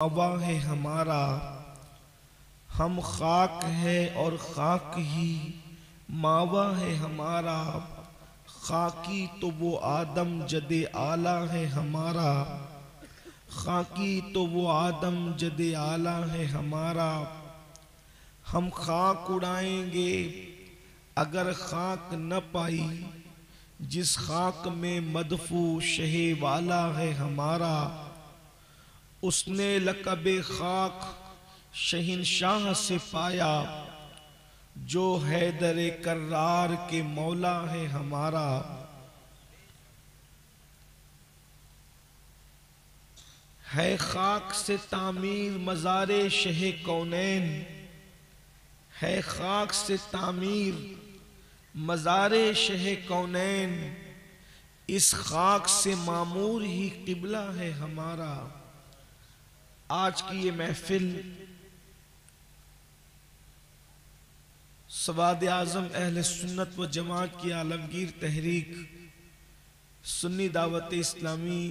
मावा है हमारा, हम खाक है और खाक ही मावा है हमारा। खाकी तो वो आदम जदे आला है हमारा, खाकी तो वो आदम जदे आला है हमारा। हम खाक उड़ाएंगे अगर खाक न पाई, जिस खाक में मदफू शहे वाला है हमारा। उसने लक़बे खाक शहंशाह से पाया, जो हैदर कर्रार के मौला है हमारा। है खाक से तामीर मज़ारे शहे कौनैन, है खाक से तामीर मज़ारे शहे कौनैन। इस खाक से मामूर ही क़िबला है हमारा। आज की ये महफिल सवाद आज़म अहले सुन्नत व जमात की आलमगीर तहरीक सुन्नी दावत इस्लामी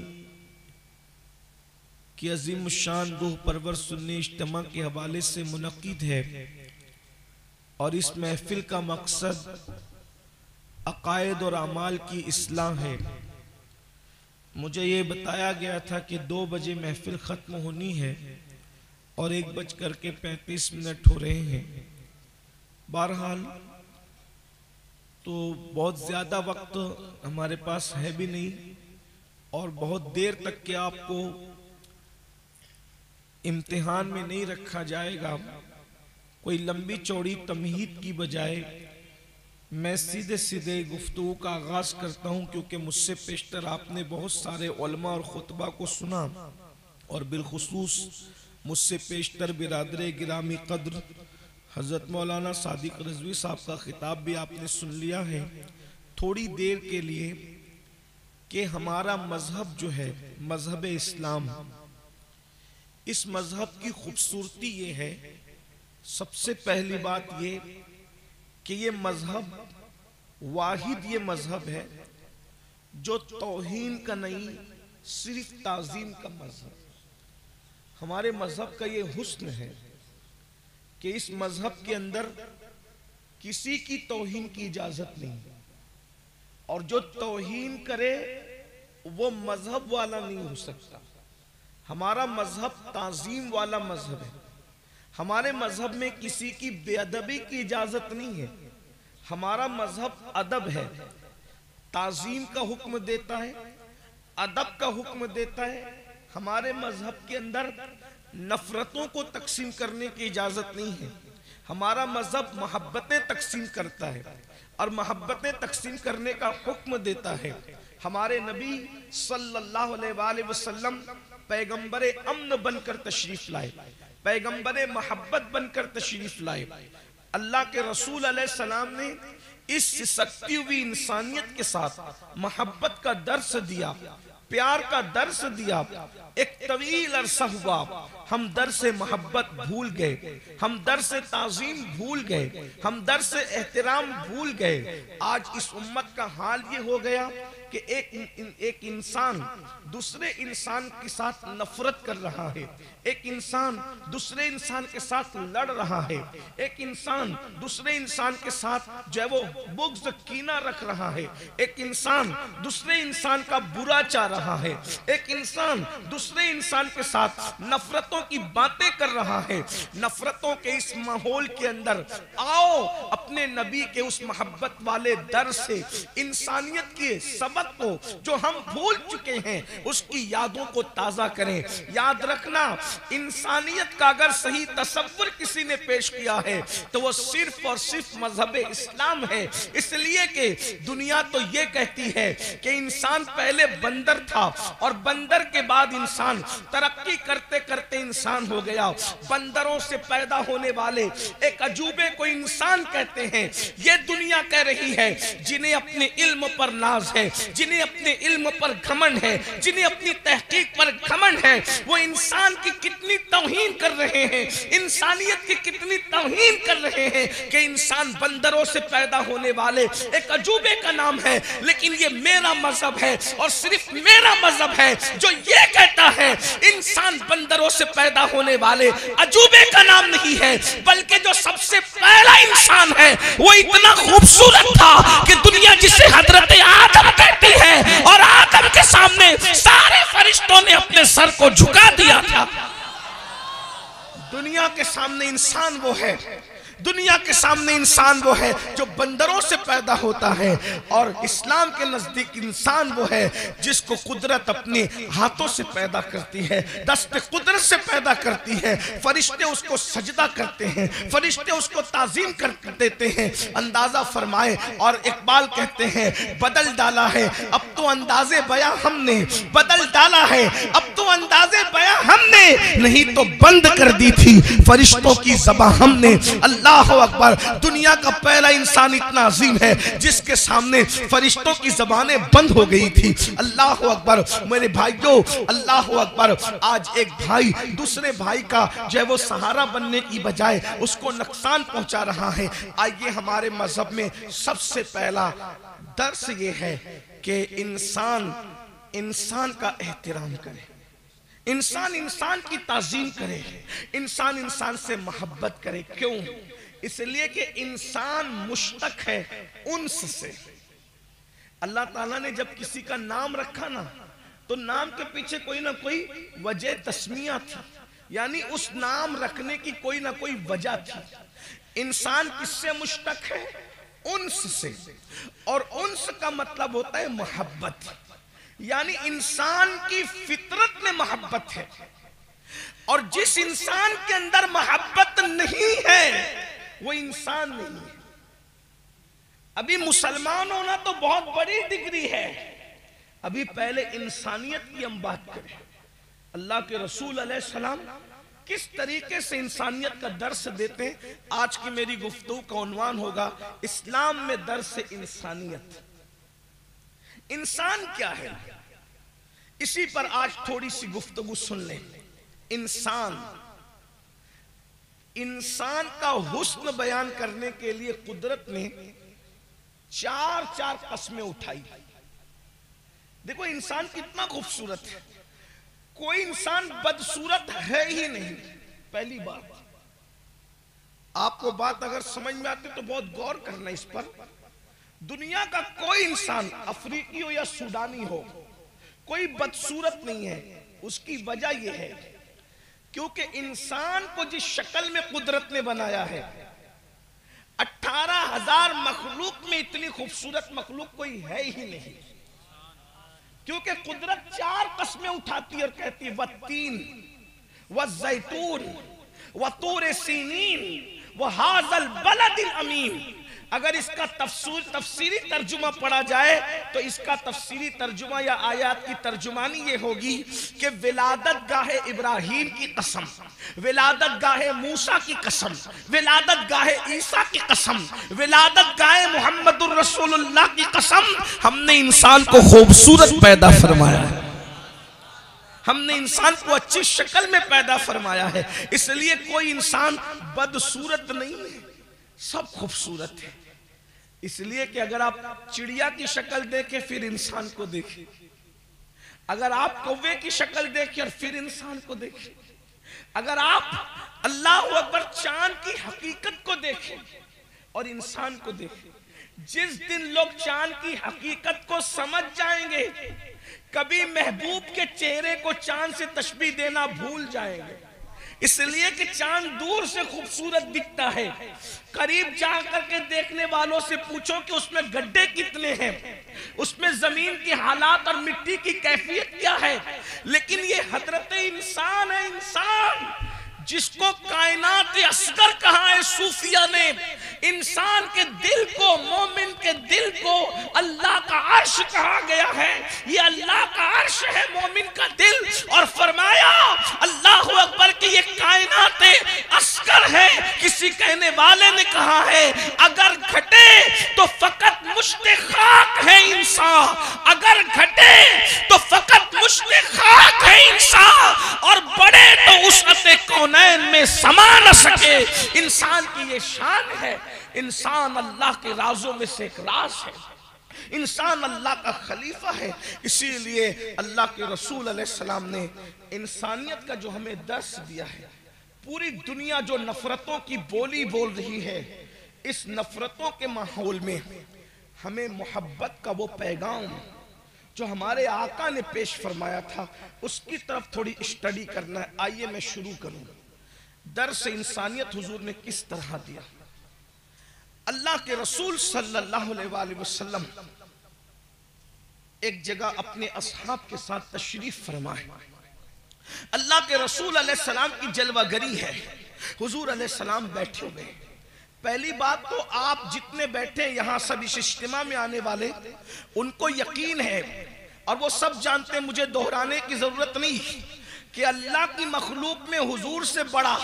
की अजीम शान रूह परवर सुन्नी इज्तिमा के हवाले से मुनक़िद है। और इस महफिल का मकसद अक़ायद और अमाल की इस्लाह है। मुझे ये बताया गया था कि 2 बजे महफिल ख़त्म होनी है और 1:35 हो रहे हैं। बहरहाल तो बहुत ज़्यादा वक्त हमारे पास है भी नहीं और बहुत देर तक के आपको इम्तिहान में नहीं रखा जाएगा। कोई लंबी चौड़ी तमहीद की बजाय मैं सीधे सीधे गुफ्तगू का आगाज़ करता हूँ, क्योंकि मुझसे पेशतर आपने बहुत सारे उलमा और खुतबा को सुना और बिलखुसूस मुझसे पेशतर बिरादरे गिरामी कद्र हज़रत मौलाना सादिक रज़वी साहब का खिताब भी आपने सुन लिया है। थोड़ी देर के लिए कि हमारा मज़हब जो है मज़हब इस्लाम, इस मज़हब की खूबसूरती ये है, सबसे पहली बात ये कि ये मज़हब वाहिद ये मज़हब है जो तौहीन का नहीं, सिर्फ ताज़ीम का मज़हब। हमारे मज़हब का ये हुस्न है कि इस मज़हब के अंदर किसी की तौहीन की इजाज़त नहीं, और जो तौहीन करे वो मज़हब वाला नहीं हो सकता। हमारा मज़हब ताज़ीम वाला मज़हब है। हमारे मज़हब में किसी की बेअदबी की इजाज़त नहीं है। हमारा मज़हब अदब है, ताज़ीम का हुक्म देता है, अदब का हुक्म देता है। हमारे मज़हब के अंदर नफ़रतों को तक़सीम करने की इजाज़त नहीं है। हमारा मज़हब मोहब्बतें तक़सीम करता है और मोहब्बतें तक़सीम करने का हुक्म देता है। हमारे नबी सल्लल्लाहु अलैहि वसल्लम पैगम्बरे अम्न बनकर तशरीफ़ लाए, पैगम्बरे मोहब्बत बनकर तशरीफ़ लाए। अल्लाह के रसूल अलैहिस्सलाम ने इस सकती हुई इंसानियत के साथ मोहब्बत का दर्स दिया, प्यार का दर्स दिया। एक तवील अरसा हुआ हम दर्स मोहब्बत भूल गए, हम दर्स ताज़ीम भूल गए, हम दर्स एहतराम भूल गए। आज इस उम्मत का हाल ये हो गया कि एक इंसान दूसरे इंसान के साथ नफरत कर रहा है, एक इंसान दूसरे इंसान के साथ लड़ रहा है, एक इंसान दूसरे इंसान के साथ जो है वो बुग़्ज़ कीना रख रहा है, एक इंसान दूसरे इंसान का बुरा चाह रहा है, एक इंसान दूसरे इंसान के साथ नफरतों की बातें कर रहा है। नफरतों के इस माहौल के अंदर आओ अपने नबी के उस मोहब्बत वाले दर से इंसानियत के सबक को जो हम भूल चुके हैं उसकी यादों को ताज़ा करें। याद रखना, इंसानियत का अगर सही तसव्वुर किसी ने पेश किया है तो वो सिर्फ और सिर्फ मजहब इस्लाम है। इसलिए कि दुनिया तो ये कहती है कि इंसान पहले बंदर था और बंदर के बाद इंसान, तरक्की करते करते इंसान हो गया। बंदरों से पैदा होने वाले एक अजूबे को इंसान कहते हैं। ये दुनिया कह रही है जिन्हें अपने इल्म पर नाज है, जिन्हें अपने इल्म पर घमंड है, जिन्हें अपनी तहकीक पर घमंड है, वो इंसान की कितनी तौहीन कर रहे हैं, इंसानियत की कितनी तौहीन कर रहे हैं कि इंसान बंदरों से पैदा होने वाले एक अजूबे का नाम है। लेकिन ये मेरा मजहब है और सिर्फ मेरा मजहब है जो ये कहता है इंसान बंदरों से पैदा होने वाले अजूबे का नाम नहीं है, बल्कि जो सबसे पहला इंसान है वो इतना खूबसूरत था कि दुनिया जिसे हजरत आदम कहती है, और आदम के सामने सारे फरिश्तों ने अपने सर को झुका दिया था। दुनिया के सामने इंसान वो है, दुनिया के सामने इंसान वो है जो बंदरों से पैदा होता है, और इस्लाम के नजदीक इंसान वो है जिसको कुदरत अपने हाथों से पैदा करती है, दस्ते कुदरत से पैदा करती है। फरिश्ते उसको सजदा करते हैं, फरिश्ते उसको ताजीम कर देते हैं। अंदाजा फरमाए, और इकबाल कहते हैं बदल डाला है अब तो अंदाजे बयां हमने, बदल डाला है अब तो अंदाजे बयां हमने, नहीं तो बंद कर दी थी फरिश्तों की ज़बां हमने। अल्लाह अकबर। दुनिया का पहला इंसान इतना अजीम है जिसके सामने फरिश्तों की ज़बानें बंद हो गई थी। अल्लाह अकबर। मेरे भाइयों, अल्लाह अकबर। आज एक भाई दूसरे भाई का जो है वो सहारा बनने की बजाय उसको नुकसान पहुंचा रहा है। आइए, हमारे मजहब में सबसे पहला दर्स ये है कि इंसान इंसान का एहतराम करे, इंसान इंसान की ताज़ीम करे, इंसान इंसान से मोहब्बत करे। क्यों? इसलिए कि इंसान मुश्तक है उन्स से। अल्लाह ताला ने जब किसी का नाम रखा ना, तो नाम के पीछे कोई ना कोई वजह तस्मिया थी, यानी उस नाम रखने की कोई ना कोई वजह थी। इंसान किससे मुश्तक है? उन्स से, और उन्स का मतलब होता है मोहब्बत, यानी इंसान की फितरत में मोहब्बत है, और जिस इंसान के अंदर मोहब्बत नहीं है वो इंसान नहीं है। अभी मुसलमान होना तो बहुत बड़ी डिग्री है, अभी पहले इंसानियत की हम बात करें। अल्लाह के रसूल अलैहिस्सलाम किस तरीके से इंसानियत का दर्स देते हैं। आज की मेरी गुफ्तगू का उन्वान होगा इस्लाम में दर्स इंसानियत। इंसान क्या है, इसी पर आज थोड़ी सी गुफ्तगू सुन लें। इंसान, इंसान का हुस्न बयान करने के लिए कुदरत ने चार चार कस्में उठाई। देखो इंसान कितना खूबसूरत है, कोई इंसान बदसूरत है ही नहीं। पहली बात, आपको बात अगर समझ में आती तो बहुत गौर करना इस पर। दुनिया का कोई इंसान, अफ्रीकी हो या सूडानी हो, कोई बदसूरत नहीं है। उसकी वजह यह है क्योंकि इंसान को जिस शक्ल में कुदरत ने बनाया है, 18,000 मखलूक में इतनी खूबसूरत मखलूक कोई है ही नहीं। क्योंकि कुदरत चार कस्में उठाती और कहती है वत्तीन व जैतून व तूर सीनीन व हाज़ल बलदिल अमीन। अगर इसका तफसीरी तर्जुमा पढ़ा जाए तो इसका तफसीरी तर्जुमा या आयात की तर्जुमानी ये होगी कि विलादत गाहे इब्राहीम की कसम, विलादत गाहे मूसा की कसम, विलादत गाहे ईसा की कसम, विलादत गाहे मुहम्मदुर रसूलुल्लाह की कसम, हमने इंसान को खूबसूरत पैदा फरमाया है, हमने इंसान को अच्छी शक्ल में पैदा फरमाया है। इसलिए कोई इंसान बदसूरत नहीं है, सब खूबसूरत है। इसलिए कि अगर आप चिड़िया की शक्ल देखें फिर इंसान को देखें, अगर आप कौवे की शक्ल देखें और फिर इंसान को देखें, अगर आप अल्लाह अकबर चांद की हकीकत को देखें और इंसान को देखें, जिस दिन लोग चांद की हकीकत को समझ जाएंगे, कभी महबूब के चेहरे को चांद से तशबीह देना भूल जाएंगे। इसलिए कि चांद दूर से खूबसूरत दिखता है, करीब जाकर के देखने वालों से पूछो कि उसमें गड्ढे कितने हैं, उसमें जमीन की हालात और मिट्टी की कैफियत क्या है। लेकिन ये हजरत इंसान है, इंसान जिसको कायनात असगर कहा है सूफिया ने। इंसान के दिल को, मोमिन के दिल को अल्लाह का अर्श कहा गया है। ये अल्लाह का अर्श है मोमिन का दिल, और फरमाया अल्लाह अकबर की ये कायनात असगर है। किसी कहने वाले ने कहा है अगर घटे तो फकत मुश्ते खाक है इंसान, अगर घटे तो फकत मुश्ते खाक है इंसान, और बड़े तो उसअते कौनैन में समा न सके। इंसान की ये शान है, इंसान अल्लाह के राजों में से एक राज है। इंसान अल्लाह का खलीफा है। इसीलिए अल्लाह के रसूल अलैहिस्सलाम ने इंसानियत का जो हमें दर्स दिया है, पूरी दुनिया जो नफरतों की बोली बोल रही है, इस नफरतों के माहौल में हमें मोहब्बत का वो पैगाम जो हमारे आका ने पेश फरमाया था, उसकी तरफ थोड़ी स्टडी करना है। आइए मैं शुरू करूं। दर्स इंसानियत हुजूर ने किस तरह दिया। अल्लाह के रसूल सल्लल्लाहु अलैहि वसल्लम एक जगह अपने असहाब के साथ तशरीफ फरमाए। अल्लाह के रसूल अलैहिस्सलाम की जलवागरी है। हुजूर अलैहिस्सलाम बैठे हुए। पहली बात तो आप जितने बैठे यहाँ सब इस इज्तिमा में आने वाले, उनको यकीन है और वो सब जानते हैं, मुझे दोहराने की जरूरत नहीं कि अल्लाह की मखलूक में हुजूर से बड़ा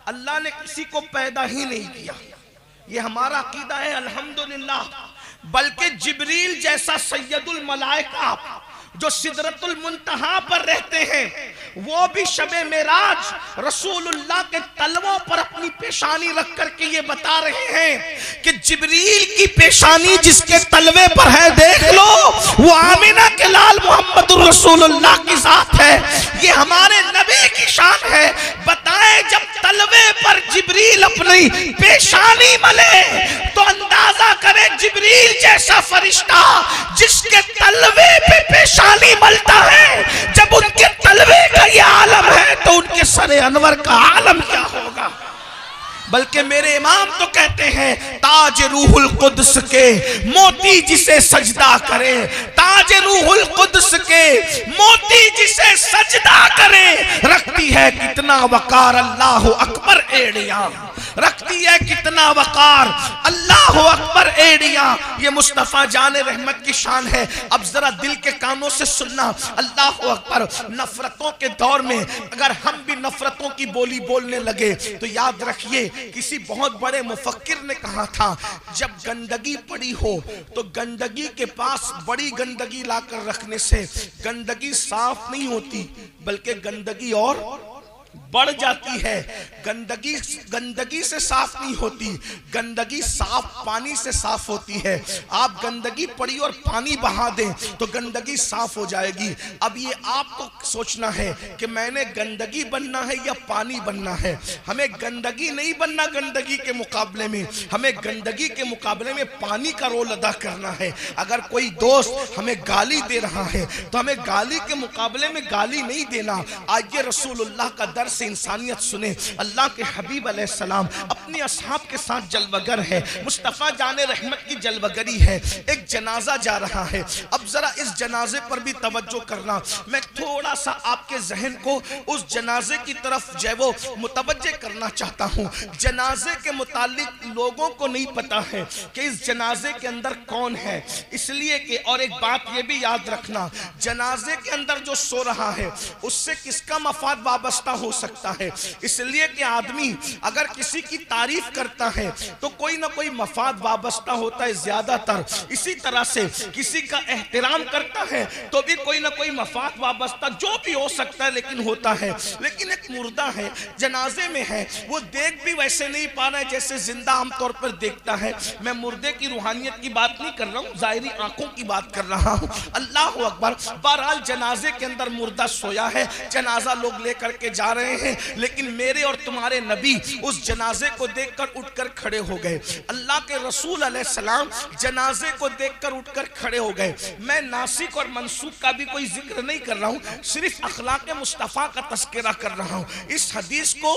अल्लाह ने किसी को पैदा ही नहीं किया। ये हमारा अकीदा है अल्हम्दुलिल्लाह। बल्कि जिब्रील जैसा सैयदुल मलाइका जो सिदरतुल मुंतहा पर रहते हैं, वो भी शबे मेराज रसूलुल्लाह के तलवों पर अपनी पेशानी रख करके ये बता रहे हैं कि जिब्रील की पेशानी जिसके तलवे पर है, देख लो, वो आमिना के लाल मोहम्मदुर रसूलुल्लाह की जात है। ये हमारे नबी की शान है। बताएं, जब तलवे पर जिब्रील अपनी पेशानी मले तो अंदाजा करें, जिब्रील जैसा फरिश्ता जिसके तलवे पे पेशानी मलता है, जब उनके तलवे का ये आलम है तो उनके सरे अनवर का आलम क्या होगा। बल्कि मेरे इमाम तो कहते हैं, ताज रूहुल कुद्स के मोती जिसे सजदा करे, ताज रूहुल कुद्स के मोती जिसे सजदा करे, रखती है कितना वकार अल्लाह अकबर एड़िया, रखती है कितना वकार अल्लाह अकबर एड़िया। ये मुस्तफ़ा जान रहमत की शान है। अब जरा दिल के कानों से सुनना, अल्लाह अकबर। नफरतों के दौर में अगर हम भी नफरतों की बोली बोलने लगे तो याद रखिए, किसी बहुत बड़े मुफक्किर ने कहा था, जब गंदगी पड़ी हो तो गंदगी के पास बड़ी गंदगी लाकर रखने से गंदगी साफ नहीं होती, बल्कि गंदगी और बढ़ जाती है। गंदगी से साफ नहीं होती, गंदगी साफ पानी से साफ होती है। आप गंदगी पड़ी और पानी बहा दें तो गंदगी साफ हो जाएगी। अब ये आपको सोचना है कि मैंने गंदगी बनना है या पानी बनना है। हमें गंदगी नहीं बनना, गंदगी के मुकाबले में हमें गंदगी के मुकाबले में पानी का रोल अदा करना है। अगर कोई दोस्त हमें गाली दे रहा है तो हमें गाली के मुकाबले में गाली नहीं देना। आइए रसूलुल्लाह का दर्स इंसानियत सुने। अल्लाह के हबीब अलैहिस्सलाम अपने असहाब के साथ जलवगर है। मुस्तफ़ा जाने रहमत की जलवगरी है। एक जनाजा जा रहा है। अब जरा इस जनाजे पर भी तवज्जो करना। मैं थोड़ा सा आपके जहन को उस जनाजे की तरफ जो है वो मुतवज्जे करना चाहता हूँ। जनाजे के मुतालिक लोगों को नहीं पता है कि इस जनाजे के अंदर कौन है, इसलिए कि और एक बात ये भी याद रखना, जनाजे के अंदर जो सो रहा है उससे किसका मफाद वाबस्ता हो सकता है। इसलिए कि आदमी अगर किसी की तारीफ करता है तो कोई ना कोई मफाद वाबस्ता होता है ज्यादातर। इसी तरह से किसी का एहतराम करता है तो भी कोई ना कोई मफाद वाबस्ता जो भी हो सकता है, लेकिन होता है। लेकिन एक मुर्दा है, जनाजे में है, वो देख भी वैसे नहीं पा रहा है जैसे जिंदा आमतौर पर देखता है। मैं मुर्दे की रूहानियत की बात नहीं कर रहा हूँ, जाहिरी आंखों की बात कर रहा हूँ। अल्लाह अकबर। बहरहाल जनाजे के अंदर मुर्दा सोया है, जनाजा लोग लेकर के जा रहे हैं, लेकिन मेरे और तुम्हारे नबी उस जनाजे को देखकर उठकर खड़े हो गए। अल्लाह के रसूल अलैहिस्सलाम जनाजे को देखकर उठकर खड़े हो गए। मैं नासिक और मनसूख का भी कोई जिक्र नहीं कर रहा हूँ, सिर्फ अखलाक मुस्तफ़ा का तस्करा कर रहा हूँ। इस हदीस को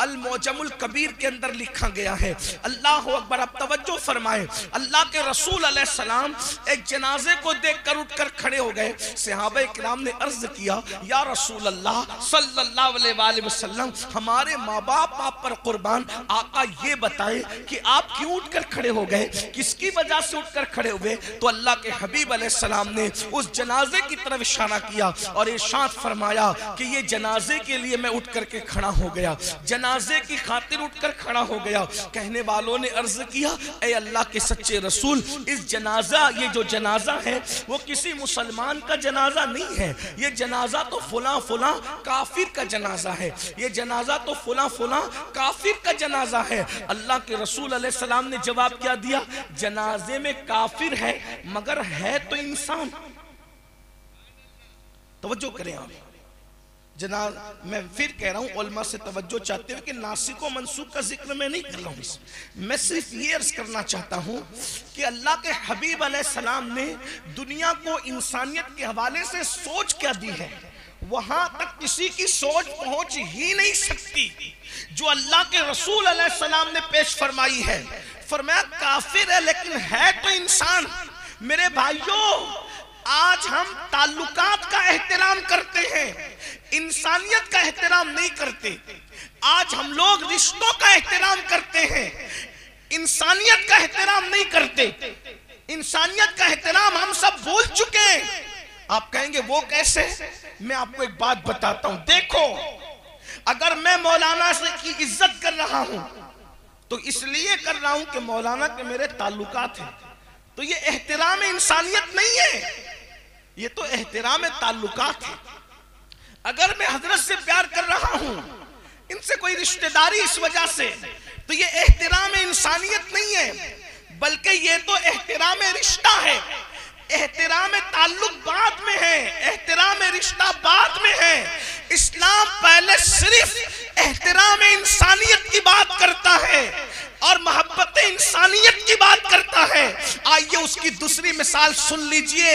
अल मुअज्जमुल कबीर के अंदर लिखा गया है। अल्लाह अकबर। अब तवज्जो फरमाए, अल्लाह के रसूल अलैहिस्सलाम एक जनाजे को देखकर उठकर खड़े हो गए। सहाबा किराम ने अर्ज किया, या रसूल अल्लाह सल्लल्लाहु अलैहि वसल्लम, हमारे माँ बाप आप पर कुर्बान, आका ये बताए कि आप क्यों उठकर खड़े हो गए, किसकी वजह से उठकर खड़े हुए। तो अल्लाह के हबीब अलैहिस्सलाम ने उस जनाजे की तरफ इशारा किया और इरशाद फरमाया कि ये जनाजे के लिए मैं उठ करके खड़ा हो गया, जनाजे की खातिर उठकर खड़ा हो गया। कहने वालों ने अर्ज किया, ए अल्लाह के सच्चे रसूल, इस जनाजा, ये जो जनाजा है वो किसी मुसलमान का जनाजा नहीं है, ये जनाजा तो फुला फुला काफिर का जनाजा है। ये जनाजा तो फुला फुला काफिर का जनाजा है। अल्लाह के रसूल अलैहि सलाम ने जवाब क्या दिया, जनाजे में काफिर है मगर है तो इंसान। तवज्जो करें आप, मैं फिर कह रहा हूं, उलमा से तवज्जो चाहते हुए कि नासिक व मंसूख का जिक्र मैं नहीं कर रहा हूं, मैं सिर्फ ये अर्ज करना चाहता हूं कि अल्लाह के हबीब अलैहिस्सलाम ने दुनिया को इंसानियत के हवाले से सोच क्या दी है, वहां तक किसी की सोच पहुंच ही नहीं सकती जो अल्लाह के रसूल अलैहिस्सलाम ने पेश फरमाई है। फरमाया काफिर है लेकिन है तो इंसान। मेरे भाइयों, आज हम ताल्लुकात का एहतराम करते हैं, इंसानियत का एहतराम नहीं करते। आज हम लोग रिश्तों का एहतराम करते हैं, इंसानियत का एहतराम नहीं करते। इंसानियत का एहतराम हम सब भूल चुके हैं। आप कहेंगे वो कैसे? मैं आपको एक बात बताता हूं। देखो, अगर मैं मौलाना से की इज्जत कर रहा हूं तो इसलिए कर रहा हूं कि मौलाना के मेरे ताल्लुकात हैं, तो ये एहतराम इंसानियत नहीं है, ये तो एहतराम ताल्लुकात है। अगर मैं हजरत से प्यार कर रहा हूं, इनसे कोई रिश्तेदारी इस वजह से, तो ये एहतराम इंसानियत नहीं है, बल्कि ये तो एहतराम रिश्ता है। एहतराम ताल्लुक बाद में है, एहतराम रिश्ता बाद में है। इस्लाम पहले सिर्फ एहतराम इंसानियत की बात करता है और मोहब्बत इंसानियत की बात करता है। आइए उसकी दूसरी मिसाल सुन लीजिए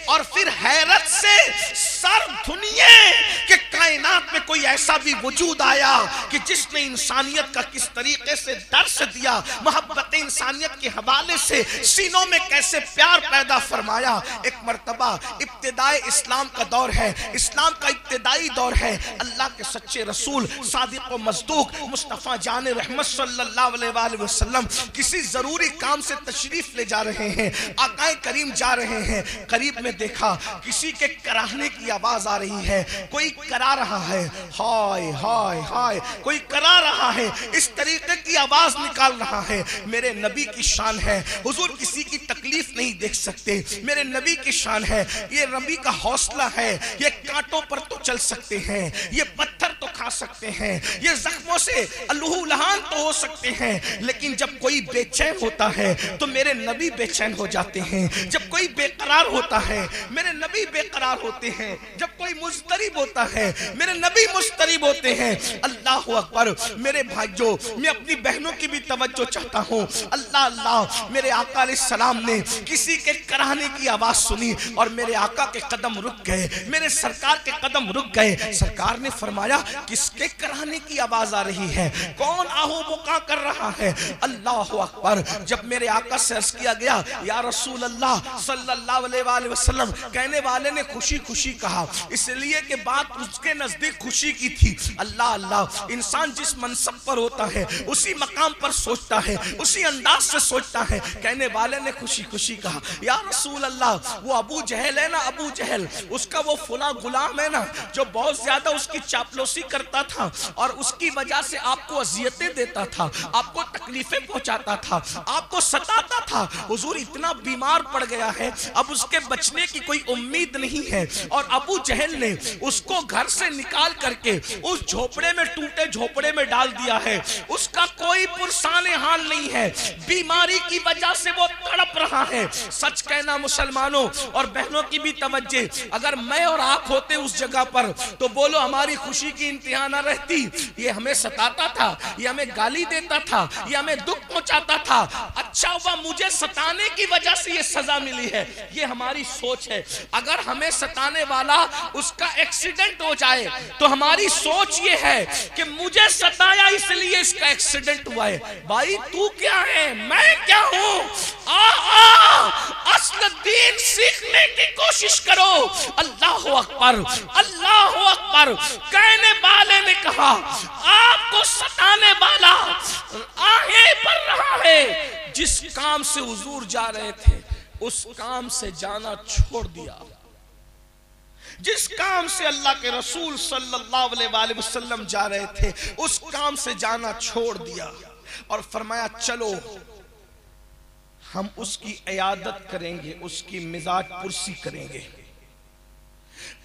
और फिर हैरत से सर धुनिए कि कायनात में कोई ऐसा भी वजूद आया कि जिसने इंसानियत का किस तरीके से दर्स दिया, मोहब्बत इंसानियत के हवाले से सीनों में कैसे प्यार पैदा फरमाया। एक मर्तबा इब्तिदाए इस्लाम का दौर है, इस्लाम का इब्तिदाई दौर है। अल्लाह के सच्चे रसूल सादिक व मस्दूक मुस्तफ़ा जान रहमत सल्लल्लाहु अलैहि वसल्लम किसी जरूरी काम से तशरीफ ले जा रहे हैं। आकाए करीम जा रहे हैं, करीब में देखा किसी के कराहने की आवाज आ रही है। कोई करा रहा है, हाय हाय हाय, कोई करा रहा है, इस तरीके की आवाज निकाल रहा है। मेरे नबी की शान है, हुजूर किसी की तकलीफ नहीं देख सकते। मेरे नबी की शान है, ये नबी का हौसला है। ये कांटों पर तो चल सकते हैं, ये पत्थर तो खा सकते हैं, ये जख्मों से लहूलुहान तो हो सकते हैं, लेकिन जब कोई बेचैन होता है तो मेरे नबी बेचैन हो जाते हैं। जब कोई बेकरार होता है मेरे नबी बेकरार होते हैं। जब कोई मुस्तरिब होता है मेरे नबी मुस्तरिब होते हैं। अल्लाह अकबर। मेरे भाइयों, मैं अपनी बहनों की भी तवज्जो चाहता हूँ। अल्लाह अल्लाह, मेरे आका अलैहिस्सलाम ने किसी के कराहने की आवाज सुनी और मेरे आका के कदम रुक गए, मेरे सरकार के कदम रुक गए। सरकार ने फरमाया किसके कराहने की आवाज आ रही है, कौन आहो बुका कर रहा है? अल्लाह अकबर। जब मेरे आका से अर्ज किया गया या रसूल अल्लाह सल्लल्लाहु अलैहि वसल्लम, कहने वाले ने खुशी खुशी कहा, इसलिए कि बात उसके नजदीक खुशी की थी। अल्लाह अल्लाह, इंसान जिस मनसब पर होता है उसी मकाम पर सोचता है, उसी अंदाज से सोचता है। कहने वाले ने खुशी खुशी कहा या रसूल अल्लाह, वो अबू जहल है ना, अबू जहल, उसका वो फुला गुलाम है ना जो बहुत ज्यादा उसकी चापलूसी करता था और उसकी वजह से आपको अजियतें देता था, आपको तकलीफें पहुंचाता था, आपको सताता था। हुजूर इतना बीमार पड़ गया है, अब उसके बचने की कोई उम्मीद नहीं है। और अबू जहल ने उसको घर से निकाल करके उस झोपड़े में, टूटे झोपड़े में डाल दिया है। उसका कोई पुरसाने हाल नहीं है, बीमारी की वजह से वो तड़प रहा है। सच कहना मुसलमानों और बहनों की भी तवज्जो, अगर मैं और आप होते उस जगह पर तो बोलो हमारी खुशी की इंतहा न रहती। ये हमें सताता था, ये हमें गाली देता था, ये हमें दुख पहुंचाता था। अच्छा हुआ मुझे सताने की वजह से ये सजा मिली है। ये हमारी सोच है। अगर हमें सताने वाला उसका एक्सीडेंट हो जाए तो हमारी सोच ये है कि मुझे सताया इसलिए इसका एक्सीडेंट हुआ है। भाई तू क्या है, मैं क्या हूं? असल दीन सीखने की कोशिश करो। अल्लाह अकबर, अल्लाह अकबर। कहने वाले ने कहा आपको सताने वाला आहें भर रहा है। जिस काम से हुजूर जा रहे थे उस काम से जाना छोड़ दिया। जिस काम से अल्लाह के रसूल सल्लल्लाहु अलैहि वसल्लम जा रहे थे उस काम से जाना छोड़ दिया और फरमाया चलो हम उसकी इयादत करेंगे, उसकी मिजाज पुरसी करेंगे।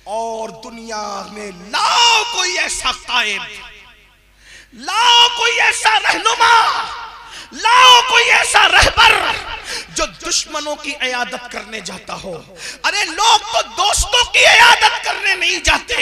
और दुनिया में लाओ कोई ऐसा कायद, लाओ कोई ऐसा रहनुमा, लाओ कोई ऐसा रहबर जो दुश्मनों की इयादत करने जाता हो। अरे लोग तो दोस्तों की इयादत करने नहीं जाते।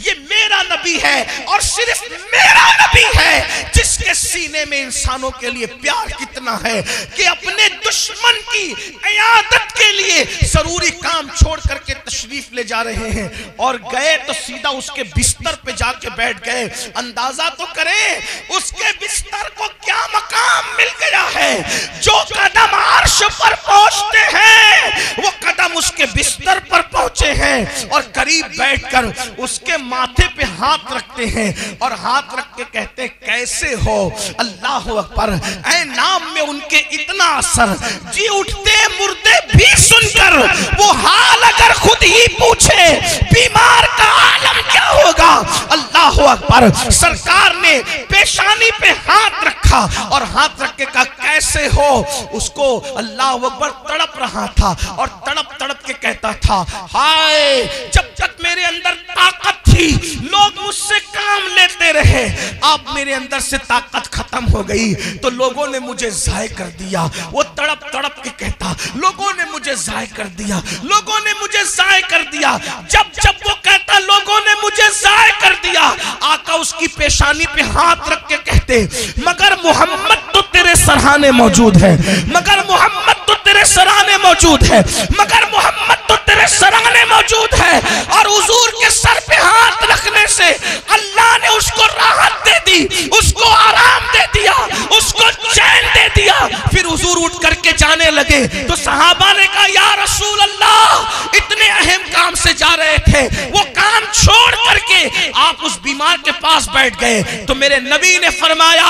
ये मेरा नबी है और सिर्फ मेरा नबी है जिसके सीने में इंसानों के लिए प्यार कितना है कि अपने दुश्मन की इयादत के लिए जरूरी काम छोड़ करके तशरीफ ले जा रहे हैं। और गए तो सीधा उसके बिस्तर पे जाके बैठ गए। अंदाजा तो करें उसके बिस्तर को क्या मकाम मिल गया है। जो कदम अर्श पर पहुंचते हैं वो कदम उसके बिस्तर पर पहुंचे हैं और करीब बैठकर उसके माथे पे हाथ रखते हैं और हाथ रख के कहते हैं कैसे हो। अल्लाह अकबर। ऐ नाम में उनके इतना असर, जी उठते मुर्दे भी सुनकर वो हाल अगर खुद ही पूछे बीमार का आलम क्या होगा। अल्लाह अकबर। सरकार ने पेशानी पे हाथ रखा और हाथ रख के कहा कैसे हो। उसको अल्लाह अकबर तड़प रहा था और तड़प तड़प के कहता था हाय जब तक मेरे अंदर ताकत थी लोग मुझसे काम लेते रहे, अब मेरे अंदर से ताकत खत्म हो गई तो लोगों ने मुझे ज़ाय कर दिया। वो तड़प तड़प के कहता लोगों ने मुझे ज़ाय कर दिया, लोगों ने मुझे ज़ाय कर दिया। जब जब वो कहता लोगों ने मुझे ज़ाय कर दिया, आका उसकी पेशानी पे हाथ रख के कहते मगर मोहम्मद तो तेरे सराहने मौजूद है, मगर मोहम्मद तो तेरे सराहने मौजूद है, मगर मोहम्मद तो तेरे सराहने मौजूद है। और हुजूर के सर पे हाथ रखने से अल्लाह ने उसको राहत दे दी, उसको आराम दे दिया, उसको चैन दे दिया। फिर हुजूर उठ करके जाने लगे तो सहाबा ने कहा या रसूल अल्लाह इतने अहम काम से जा रहे थे, वो काम छोड़ करके आप उस बीमार के पास बैठ गए। तो मेरे नबी ने फरमाया,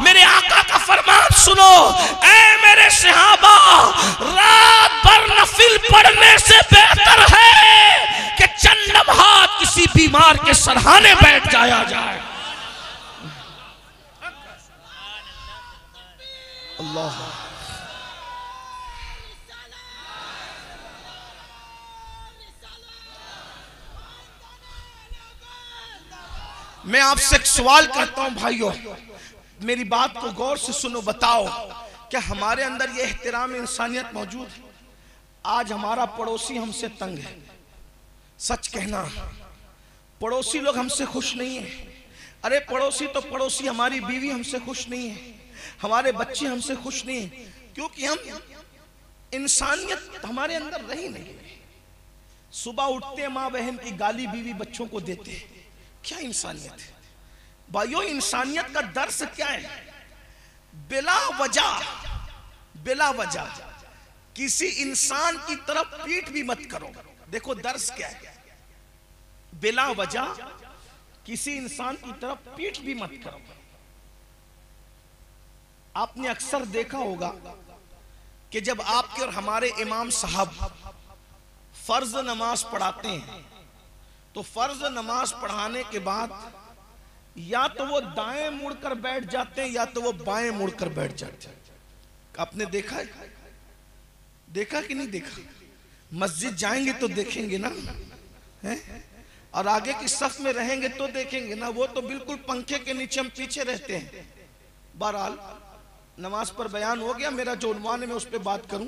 मेरे आका का फरमान सुनो, ऐ मेरे सहाबा रात भर नफिल पढ़ने से बेहतर है कि चंद लम्हात किसी बीमार के सरहाने बैठ जाया जाए। अल्लाह। मैं आपसे एक सवाल करता हूं भाइयों, मेरी बात को गौर से सुनो, बताओ क्या हमारे अंदर यह एहतराम इंसानियत मौजूद है? आज हमारा पड़ोसी हमसे तंग है, सच कहना पड़ोसी लोग हमसे खुश नहीं है। अरे पड़ोसी तो पड़ोसी, हमारी बीवी हमसे खुश नहीं है, हमारे बच्चे हमसे खुश नहीं है, क्योंकि हम इंसानियत हमारे अंदर रही नहीं। सुबह उठते माँ बहन की गाली बीवी बच्चों को देते, क्या इंसानियत है भाइयों? इंसानियत का दर्स क्या है? बिला वजह किसी इंसान की तरफ पीठ भी मत करो। देखो दर्स क्या है, बिला वजह किसी इंसान की तरफ पीठ भी मत करो। आपने अक्सर देखा होगा कि जब आपके और हमारे इमाम साहब फर्ज नमाज पढ़ाते हैं तो फर्ज नमाज पढ़ाने के बाद या तो वो दाएं मुड़कर बैठ जाते हैं या तो वो बाएं मुड़कर बैठ जाते हैं। आपने देखा है? देखा कि नहीं देखा? मस्जिद जाएंगे तो देखेंगे ना, है? और आगे की सफ में रहेंगे तो देखेंगे ना। वो तो बिल्कुल पंखे के नीचे हम पीछे रहते हैं। बहरहाल नमाज पर बयान हो गया, मेरा जो उन्वान है मैं उस पर बात करूं।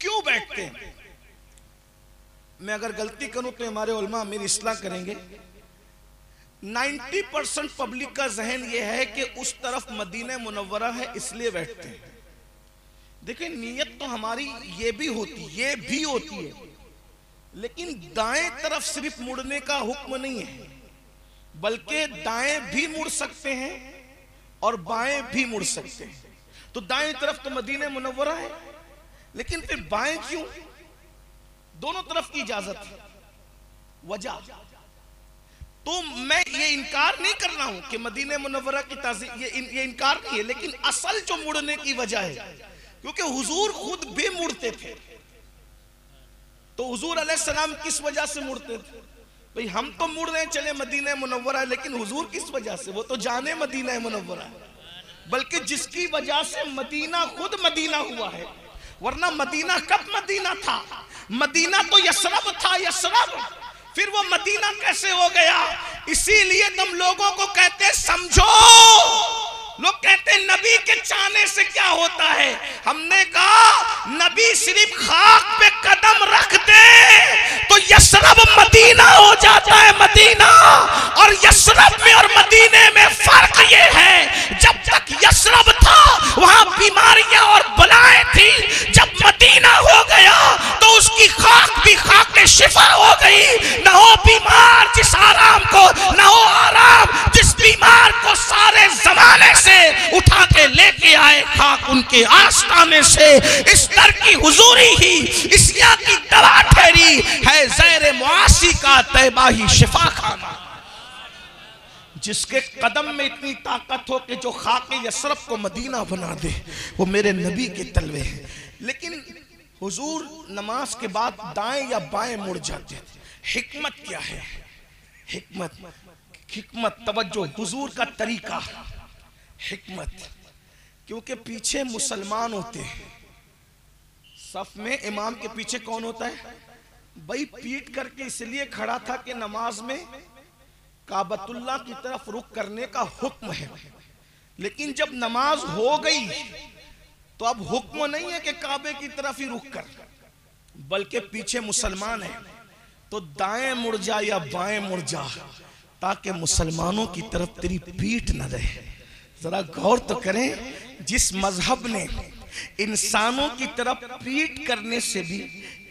क्यों बैठते हैं? मैं अगर गलती करूं तो हमारे उलमा मेरी इस्लाह करेंगे। 90% पब्लिक का जहन यह है कि उस तरफ मदीना मुनव्वरा है इसलिए बैठते हैं। देखिए नीयत तो हमारी ये भी होती है, लेकिन दाएं तरफ सिर्फ मुड़ने का हुक्म नहीं है, बल्कि दाएं भी मुड़ सकते हैं और बाएं भी मुड़ सकते हैं। तो दाएं तरफ तो मदीना मुनव्वरा है, लेकिन फिर बाएं क्यों? दोनों तरफ की इजाजत है। वजह तो मैं ये इनकार नहीं कर रहा हूं कि मदीना मुनव्वरा की ताज़ीम, ये इनकार नहीं है, लेकिन असल जो मुड़ने की वजह है क्योंकि हुजूर खुद भी मुड़ते थे। तो हुजूर अलैहिस्सलाम किस वजह से मुड़ते थे? भाई हम तो मुड़ रहे चले मदीना मुनव्वरा, लेकिन हुजूर किस वजह से? वो तो जाने मदीना मुनव्वरा, बल्कि जिसकी वजह से मदीना खुद मदीना हुआ है। वरना मदीना कब मदीना था? मदीना तो यसरब था। फिर वो मदीना कैसे हो गया? इसीलिए तुम लोगों को कहते समझो। लोग कहते हैं नबी के चाहने से क्या होता है। हमने कहा नबी सिर्फ खाक पे कदम रख दे तो यशरब मदीना हो जाता है। मदीना और यशरब में और मदीने में फर्क ये है, जब तक यशरब था वहां बीमारियां और बलाएं थी, जब मदीना हो गया तो उसकी खाक भी खाक शिफा हो गई। न हो बीमार जिस आराम को, न हो आराम जिस बीमार को सारे जमाने से उठा के लेके आए खाक उनके आस्ताने से। इस दर की हुजूरी ही इसिया की दवा ठहरी है, ज़ैर मुआसी का तैबा ही शिफा खाना। जिसके कदम में इतनी ताकत हो कि जो खाके यशरब को मदीना बना दे, वो मेरे नबी के तलवे हैं। लेकिन हुजूर नमाज के बाद दाएं या बाएं मुड़ जाते थे। हिकमत क्या है? हिकमत तवज्जो, हुजूर का तरीका, हिकमत। क्योंकि पीछे मुसलमान होते हैं, सफ में इमाम के पीछे कौन होता है? भाई पीट करके इसलिए खड़ा था कि नमाज में काबतुल्लाह की तरफ रुख करने का हुक्म है। लेकिन जब नमाज हो गई तो अब हुक्म नहीं है कि काबे की तरफ ही रुख कर, बल्कि पीछे मुसलमान है तो दाएं मुड़ जा या बाएं मुड़ जा, ताकि मुसलमानों की तरफ तेरी पीठ न रहे। जरा गौर तो करें, जिस मजहब ने इंसानों की तरफ पीठ करने से भी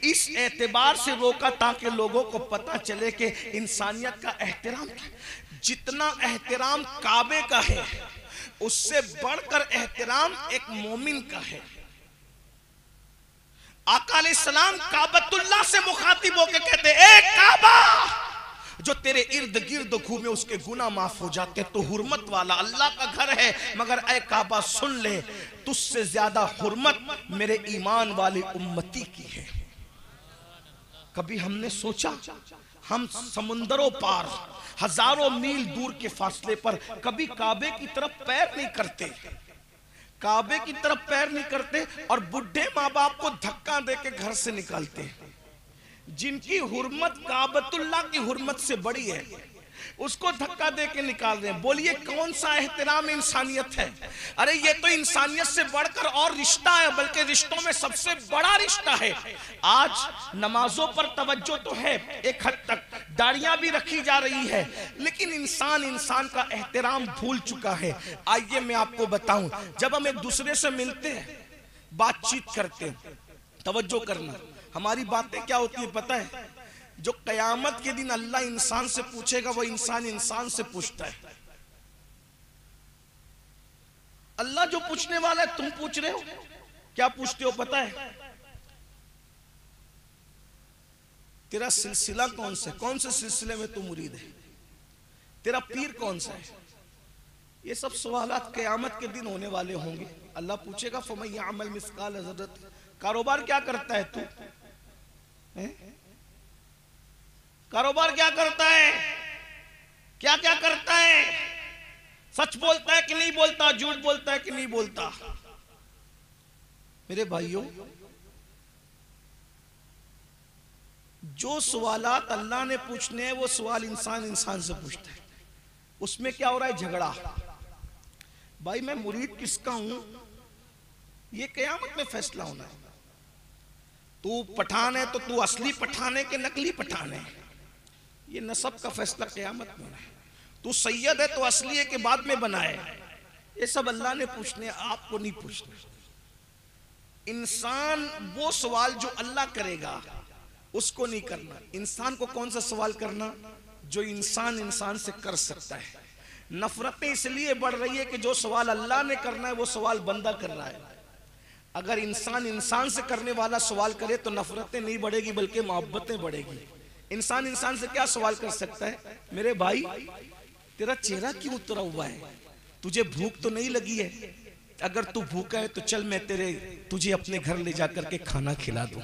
इस एतबार से रोका ताकि लोगों को पता चले कि इंसानियत का एहतराम, जितना एहतराम काबे का है उससे बढ़कर एहतराम एक मोमिन का है। आका अलैहिस्सलाम काबतुल्लाह से मुखातिब होकर कहते, ए काबा, जो तेरे इर्द गिर्द घूमे उसके गुनाह माफ हो जाते। तो हुर्मत वाला अल्लाह का घर है, मगर ए काबा सुन ले, तुझसे ज्यादा हुर्मत मेरे ईमान वाली उम्मती की है। कभी हमने सोचा हम समुंदरों पार हजारों मील दूर के फासले पर कभी काबे की तरफ पैर नहीं करते, काबे की तरफ पैर नहीं करते, और बुढ़े माँ बाप को धक्का देके घर से निकालते। जिनकी हुर्मत काबतुल्लाह की हुर्मत से बड़ी है उसको धक्का दे के निकाल रहे हैं। बोलिए कौन सा एहतराम इंसानियत है? अरे ये तो इंसानियत से बढ़कर और रिश्ता है, बल्कि रिश्तों में सबसे बड़ा रिश्ता है। आज नमाजों पर तवज्जो तो है, एक हद तक दाढ़ियां भी रखी जा रही है, लेकिन इंसान का एहतराम भूल चुका है। आइए मैं आपको बताऊं, जब हम एक दूसरे से मिलते हैं, बातचीत करते हैं, तवज्जो करना, हमारी बातें क्या होती है पता है? जो कयामत के दिन अल्लाह इंसान से पूछेगा वो इंसान से पूछता है। अल्लाह जो पूछने वाला है तुम पूछ रहे हो, क्या पूछते हो पता है? तेरा सिलसिला कौन सा, कौन से सिलसिले में तू मुरीद है, तेरा पीर कौन सा है? ये सब सवालात कयामत के दिन होने वाले होंगे। अल्लाह पूछेगा फमन यअमल मिस्काल ज़र्रत, कारोबार क्या करता है तू? कारोबार क्या करता है? क्या क्या करता है? सच बोलता है कि नहीं बोलता? झूठ बोलता है कि नहीं बोलता? मेरे भाइयों, जो सवालात अल्लाह ने पूछने हैं वो सवाल इंसान से पूछता है। उसमें क्या हो रहा है? झगड़ा। भाई मैं मुरीद किसका हूं ये कयामत में फैसला होना है। तू पठान है तो तू असली पठान है कि नकली पठान है, ये नसब का फैसला कयामत में है। तू सैयद है तो असली है कि बाद में बना है, ये सब अल्लाह ने पूछने, आपको नहीं पूछना। इंसान वो सवाल जो अल्लाह करेगा उसको नहीं करना। इंसान को कौन सा सवाल करना? जो इंसान से कर सकता है। नफरतें इसलिए बढ़ रही है कि जो सवाल अल्लाह ने करना है वो सवाल बंदा कर रहा है। अगर इंसान से करने वाला सवाल करे तो नफरतें नहीं बढ़ेगी बल्कि मोहब्बतें बढ़ेगी। इंसान से क्या सवाल कर सकता है? मेरे भाई तेरा चेहरा क्यों उतरा हुआ है? तुझे भूख तो नहीं लगी है? अगर तू भूखा है तो चल मैं तुझे अपने घर ले जाकर के खाना खिला दूं।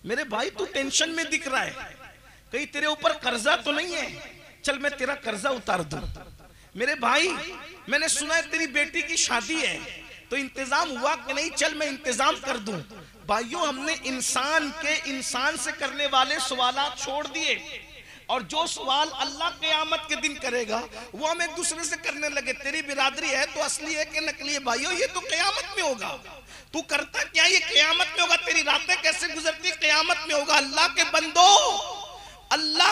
मेरे भाई तू टेंशन में दिख रहा है, कहीं तेरे ऊपर कर्जा तो नहीं है? चल मैं तेरा कर्जा उतार दूं। मेरे भाई मैंने सुना है तेरी बेटी की शादी है, तो इंतजाम हुआ कि नहीं? चल मैं इंतजाम कर दूं। भाइयों हमने इंसान से करने वाले सवालात छोड़ दिए, और जो सवाल अल्लाह क़यामत के दिन करेगा वो हम एक दूसरे से करने लगे। तेरी बिरादरी है तो असली है कि नकली है? भाइयों ये तो क़यामत में होगा। तू करता क्या ये क़यामत में होगा। तेरी रातें कैसे गुजरती क़यामत में होगा। अल्लाह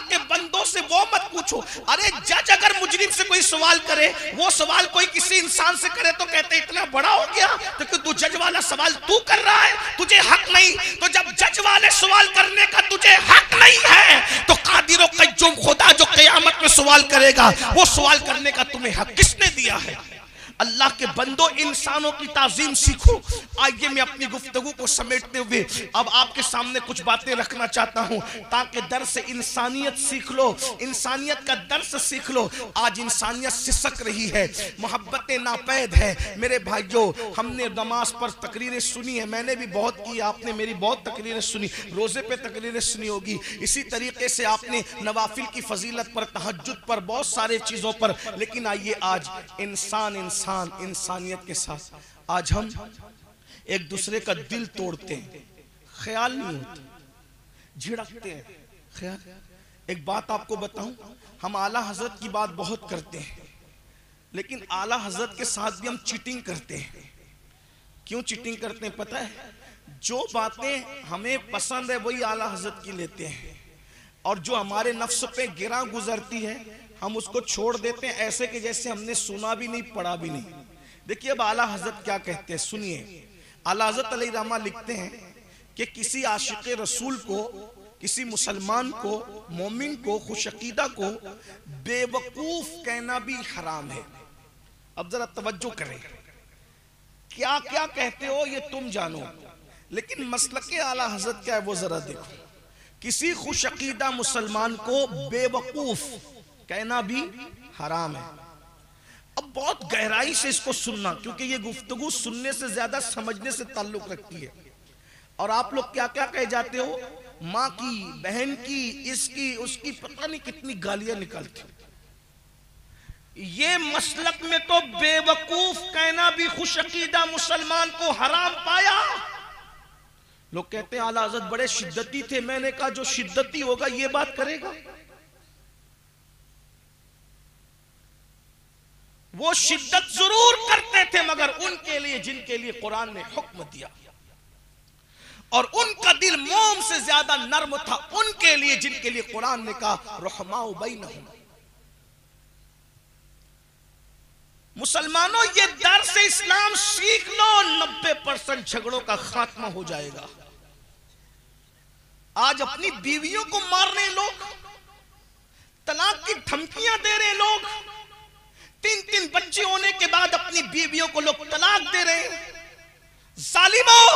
के बंदों से वो मत पूछो। अरे जज अगर मुजरिम से कोई सवाल करे, वो सवाल कोई किसी इंसान से करे तो कहते इतना बड़ा हो गया, तो तू जज वाला सवाल तू कर रहा है, तुझे हक नहीं। तो जब जज वाले सवाल करने का तुझे हक नहीं है तो कादिर व कय्यूम खुदा जो क़यामत में सवाल करेगा, वो सवाल करने का तुम्हें हक किसने दिया है। अल्लाह के बंदो, इंसानों की ताज़ीम सीखो। आइए मैं अपनी गुफ्तगू को समेटते हुए अब आपके सामने कुछ बातें रखना चाहता हूं ताकि दर्स इंसानियत सीख लो, इंसानियत का दर्स सीख लो। आज इंसानियत सिसक रही है, मोहब्बतें नापैद है। मेरे भाइयों, हमने नमाज पर तकरीरें सुनी है, मैंने भी बहुत की, आपने मेरी बहुत तकरीरें सुनी, रोज़े पे तकरीरें सुनी होगी। इसी तरीके से आपने नवाफिल की फजीलत पर, तहज्जुद पर, बहुत सारे चीज़ों पर। लेकिन आइए आज इंसानियत के साथ आज हम एक दूसरे का दिल तोड़ते हैं, ख्याल नहीं होता, झिड़कते हैं ख्याल। एक बात आपको बताऊं, हम आला हजरत की बात बहुत करते हैं, लेकिन आला हजरत के साथ भी हम चीटिंग करते हैं। क्यों चीटिंग करते हैं पता है? जो बातें हमें पसंद है वही आला हजरत की लेते हैं, और जो हमारे नफ्स पे गिरा गुजरती है हम उसको छोड़ देते हैं, ऐसे कि जैसे हमने सुना भी नहीं, पढ़ा भी नहीं। देखिए अब आला हजरत क्या कहते हैं, सुनिए। आला हजरत अलैहिर्रहमा लिखते हैं कि किसी आशिक़ रसूल को, किसी मुसलमान को, मोमिन को, खुशअक़ीदा को बेवकूफ कहना भी हराम है। अब जरा तवज्जो करें, क्या क्या कहते हो ये तुम जानो, लेकिन मसलके आला हजरत क्या है वो जरा देखो। किसी खुशअक़ीदा मुसलमान को बेवकूफ कहना भी हराम है। अब बहुत गहराई से इसको सुनना, क्योंकि ये गुफ्तगू सुनने से ज्यादा समझने से ताल्लुक रखती है। और आप लोग क्या क्या कह जाते हो, माँ की, बहन की, इसकी, उसकी, पता नहीं कितनी गालियां निकलती। ये मसलक में तो बेवकूफ कहना भी खुशअक़ीदा मुसलमान को हराम पाया। लोग कहते हैं आला हज़रत बड़े शिद्दती थे। मैंने कहा जो शिद्दती होगा ये बात करेगा? वो शिद्दत जरूर करते थे, मगर उनके लिए जिनके लिए कुरान ने हुक्म दिया, और उनका दिल मोम से ज्यादा नर्म था उनके लिए जिनके लिए कुरान ने कहा रहमाउ बैनहुम। मुसलमानों, ये दर्स इस्लाम सीख लो, 90% झगड़ों का खात्मा हो जाएगा। आज अपनी बीवियों को मार रहे लोग, तलाक की धमकियां दे रहे लोग, 3-3 बच्चे होने के बाद अपनी बीवियों को लोग तलाक दे रहे हैं। जालिमों,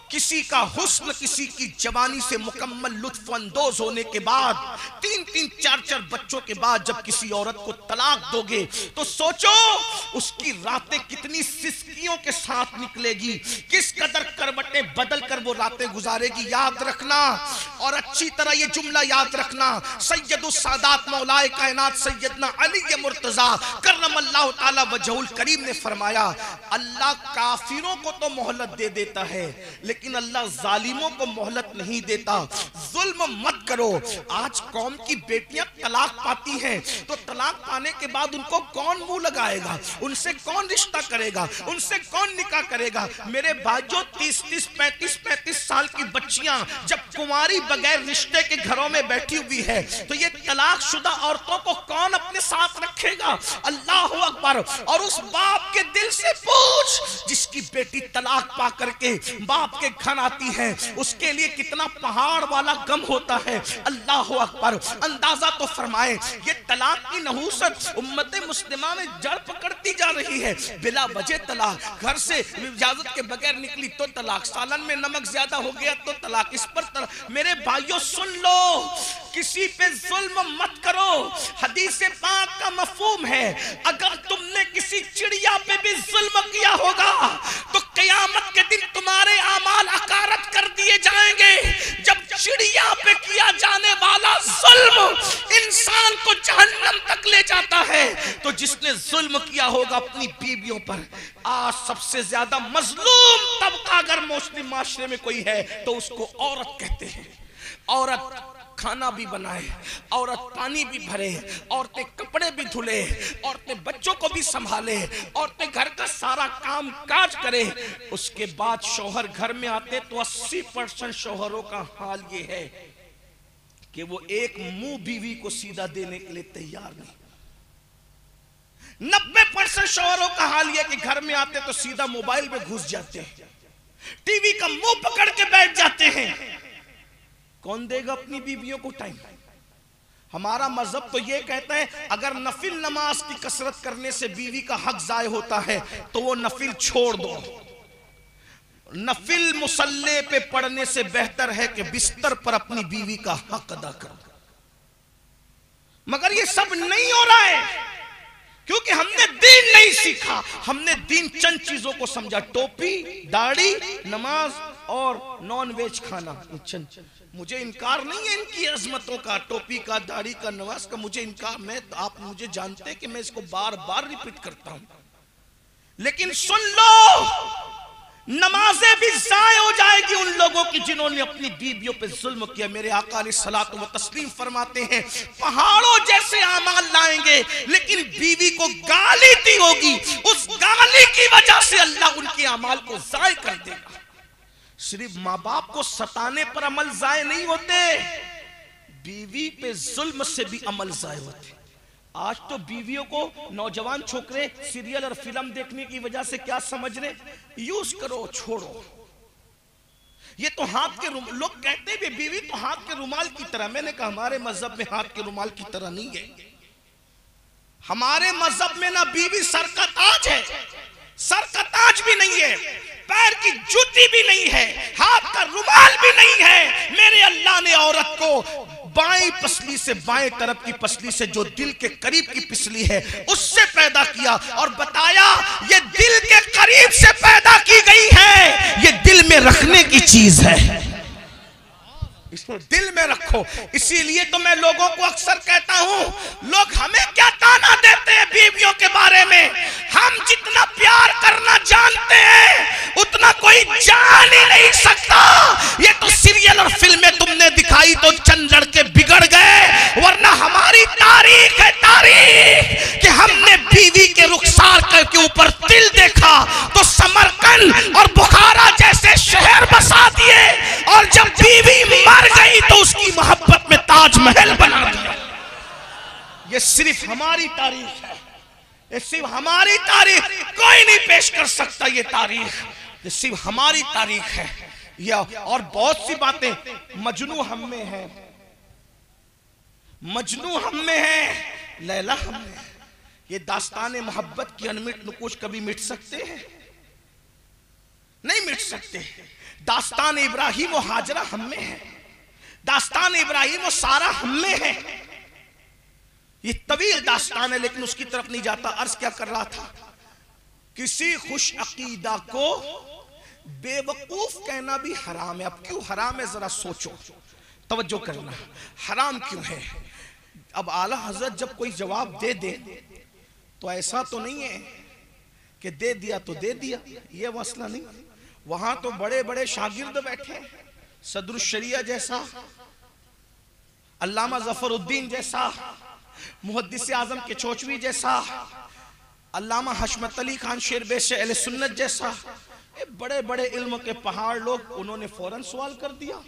किसी का हुस्न, किसी की जवानी से मुकम्मल लुत्फ अंदोज होने के बाद, 3-3, 4-4 बच्चों के बाद जब किसी औरत को तलाक दोगे तो सोचो उसकी रातें कितनी सिसकियों के साथ निकलेगी, किस कदर करवटें बदल कर वो रातें गुजारेगी। याद रखना, और अच्छी तरह ये जुमला याद रखना, सैयदुस सादात मौलाए कायनात सैयदना अली मुर्तजा करमल्लाहु ताला वजहुल करीम ने फरमाया, अल्लाह काफिरों को तो मोहलत दे देता है लेकिन अल्लाह जालिमों को मोहलत नहीं देता। जुल्म मत करो। आज कौम की बेटियां तलाक पाती हैं तो तलाक पाने के बाद उनको कौन मुंह लगाएगा, उनसे कौन रिश्ता करेगा, उनसे कौन निकाह करेगा। मेरे भाइयों, 30-30, 35-35 साल की बच्चियां जब कुंवारी बगैर रिश्ते के घरों में बैठी हुई है तो ये तलाकशुदा औरतों को कौन अपने साथ रखेगा। अल्लाह अकबर। और उस बाप के दिल से पूछ जिसकी बेटी तलाक पा करके बाप के घर आती है, उसके लिए कितना पहाड़ वाला गम होता है। अल्लाह अकबर। अंदाजा तो फरमाए, ये तलाक की नहूसत उम्मत मुस्लिमा में जड़ पकड़ती जा रही है। बिला वजह तलाक, घर से इजाजत के बगैर निकली तो तलाक, सालन में नमक ज्यादा हो गया तो तलाक, इस पर तलाक। मेरे भाइयों सुन लो, किसी पे जुल्म मत करो। हदीस पाक का मफहूम है, अगर तुमने किसी चिड़िया पे भी जुल्म किया होगा तो क़यामत के दिन तुम्हारे आमाल अकारत कर दिए जाएंगे। जब चिड़िया पे किया जाने वाला जुल्म इंसान को जहन्नम तक ले जाता है तो जिसने जुल्म जुल्म किया होगा अपनी बीवियों पर। आज सबसे ज्यादा मजलूम तबका अगर मुस्लिम माशरे में कोई है तो उसको औरत कहते हैं। औरत खाना भी बनाए, औरत पानी भी भरे, औरतें कपड़े भी धुले, औरतें बच्चों को भी संभाले, औरतें घर का सारा काम काज करे। उसके बाद शौहर घर में आते तो 80% शौहरों का हाल ये है कि वो एक मुंह बीवी को सीधा देने के लिए तैयार नहीं। 90% शौहरों का हाल यह कि घर में आते तो सीधा मोबाइल में घुस जाते हैं, टीवी का मुंह पकड़ के बैठ जाते हैं। कौन देगा अपनी बीवियों को टाइम? हमारा मजहब तो यह कहता है अगर नफिल नमाज की कसरत करने से बीवी का हक जाय होता है तो वो नफिल छोड़ दो। नफिल मुसल्ले पे पढ़ने से बेहतर है कि बिस्तर पर अपनी बीवी का हक अदा करो। मगर ये सब नहीं हो रहा है क्योंकि हमने दीन नहीं सीखा। हमने दीन चंद चीजों को समझा, टोपी, दाढ़ी, नमाज और नॉन वेज खाना। मुझे इनकार नहीं है इनकी अजमतों का, टोपी का, दाढ़ी का, नमाज का, मुझे इनकार। आप मुझे जानते हैं कि मैं इसको बार बार रिपीट करता हूं, लेकिन सुन लो, नमाजें भी जाय हो जाएगी उन लोगों की जिन्होंने अपनी बीवियों पे जुल्म किया। मेरे आका अलैहिस्सलातु व तस्लीम फरमाते हैं पहाड़ों जैसे अमाल लाएंगे लेकिन बीवी को गाली दी होगी, उस गाली की वजह से अल्लाह उनके अमाल को जाय कर देगा। सिर्फ माँ बाप को सताने पर अमल जाय नहीं होते, बीवी पे जुल्म से भी अमल जाय होते। आज तो बीवियों को नौजवान छोकरे सीरियल और फिल्म देखने की वजह से क्या समझ रहे, यूज करो छोड़ो। ये तो हाथ के लोग कहते भी बीवी तो हाथ के रुमाल की तरह। मैंने कहा हमारे मजहब में हाथ के रुमाल की तरह नहीं है। हमारे मजहब में ना बीवी सर का ताज है, सर का ताज भी नहीं है, पैर की जूती भी नहीं है, हाथ का रुमाल भी नहीं है। मेरे अल्लाह ने औरत को बाएं पसली से, बाएं तरफ की पसली से जो दिल के करीब की पिसली है उससे पैदा किया और बताया ये दिल के करीब से पैदा की गई है, ये दिल में रखने की चीज है, इसको दिल में रखो। इसीलिए तो मैं लोगों को अक्सर कहता हूं, लोग हमें क्या ताना देते हैं बीवियों के बारे में। हम जितना प्यार करना जानते हैं उतना कोई जान ही नहीं सकता। ये तो सीरियल और फिल्में तुमने दिखाई तो चंद लड़के बिगड़ गए, वरना हमारी तारीख है तारीख कि हमने बीवी के रुखसार के ऊपर तिल देखा तो समरकंद और बुखारा जैसे शहर बसा दिए, और जब बीवी मर गई तो उसकी मोहब्बत में ताजमहल बना दिया। ये सिर्फ हमारी तारीख है, ये सिर्फ हमारी तारीख, कोई नहीं पेश कर सकता। ये तारीख ये सिर्फ हमारी तारीख है। या और बहुत सी बातें मजनू हम में है, मजनू हम में है, लैला हम में है। ये दास्तान मोहब्बत की अनमिट नुकुश कभी मिट सकते हैं? नहीं मिट सकते। दास्तान इब्राहिम और हाजरा हम में है, दास्तान इब्राहिम और सारा हम में है। ये तवील दास्तान है लेकिन उसकी तरफ नहीं जाता। अर्ज क्या कर रहा था, किसी खुश अकीदा को बेवकूफ कहना भी हराम है। अब क्यों हराम है जरा सोचो, तवज्जो करना, हराम क्यों है? अब आला हजरत जब कोई जवाब दे दे तो ऐसा तो नहीं है कि दे दिया तो दे दिया, ये मसला नहीं। वहां तो बड़े बड़े शागिर्द बैठे, सदरुल शरिया जैसा, अल्लामा जफरुद्दीन जैसा, मुहद्दिस आजम के चौचवी जैसा, अल्लामा हशमत अली खान शेरबेश अहले सुन्नत जैसा, बड़े बड़े इल्म के पहाड़ लोग, उन्होंने फौरन सवाल कर दिया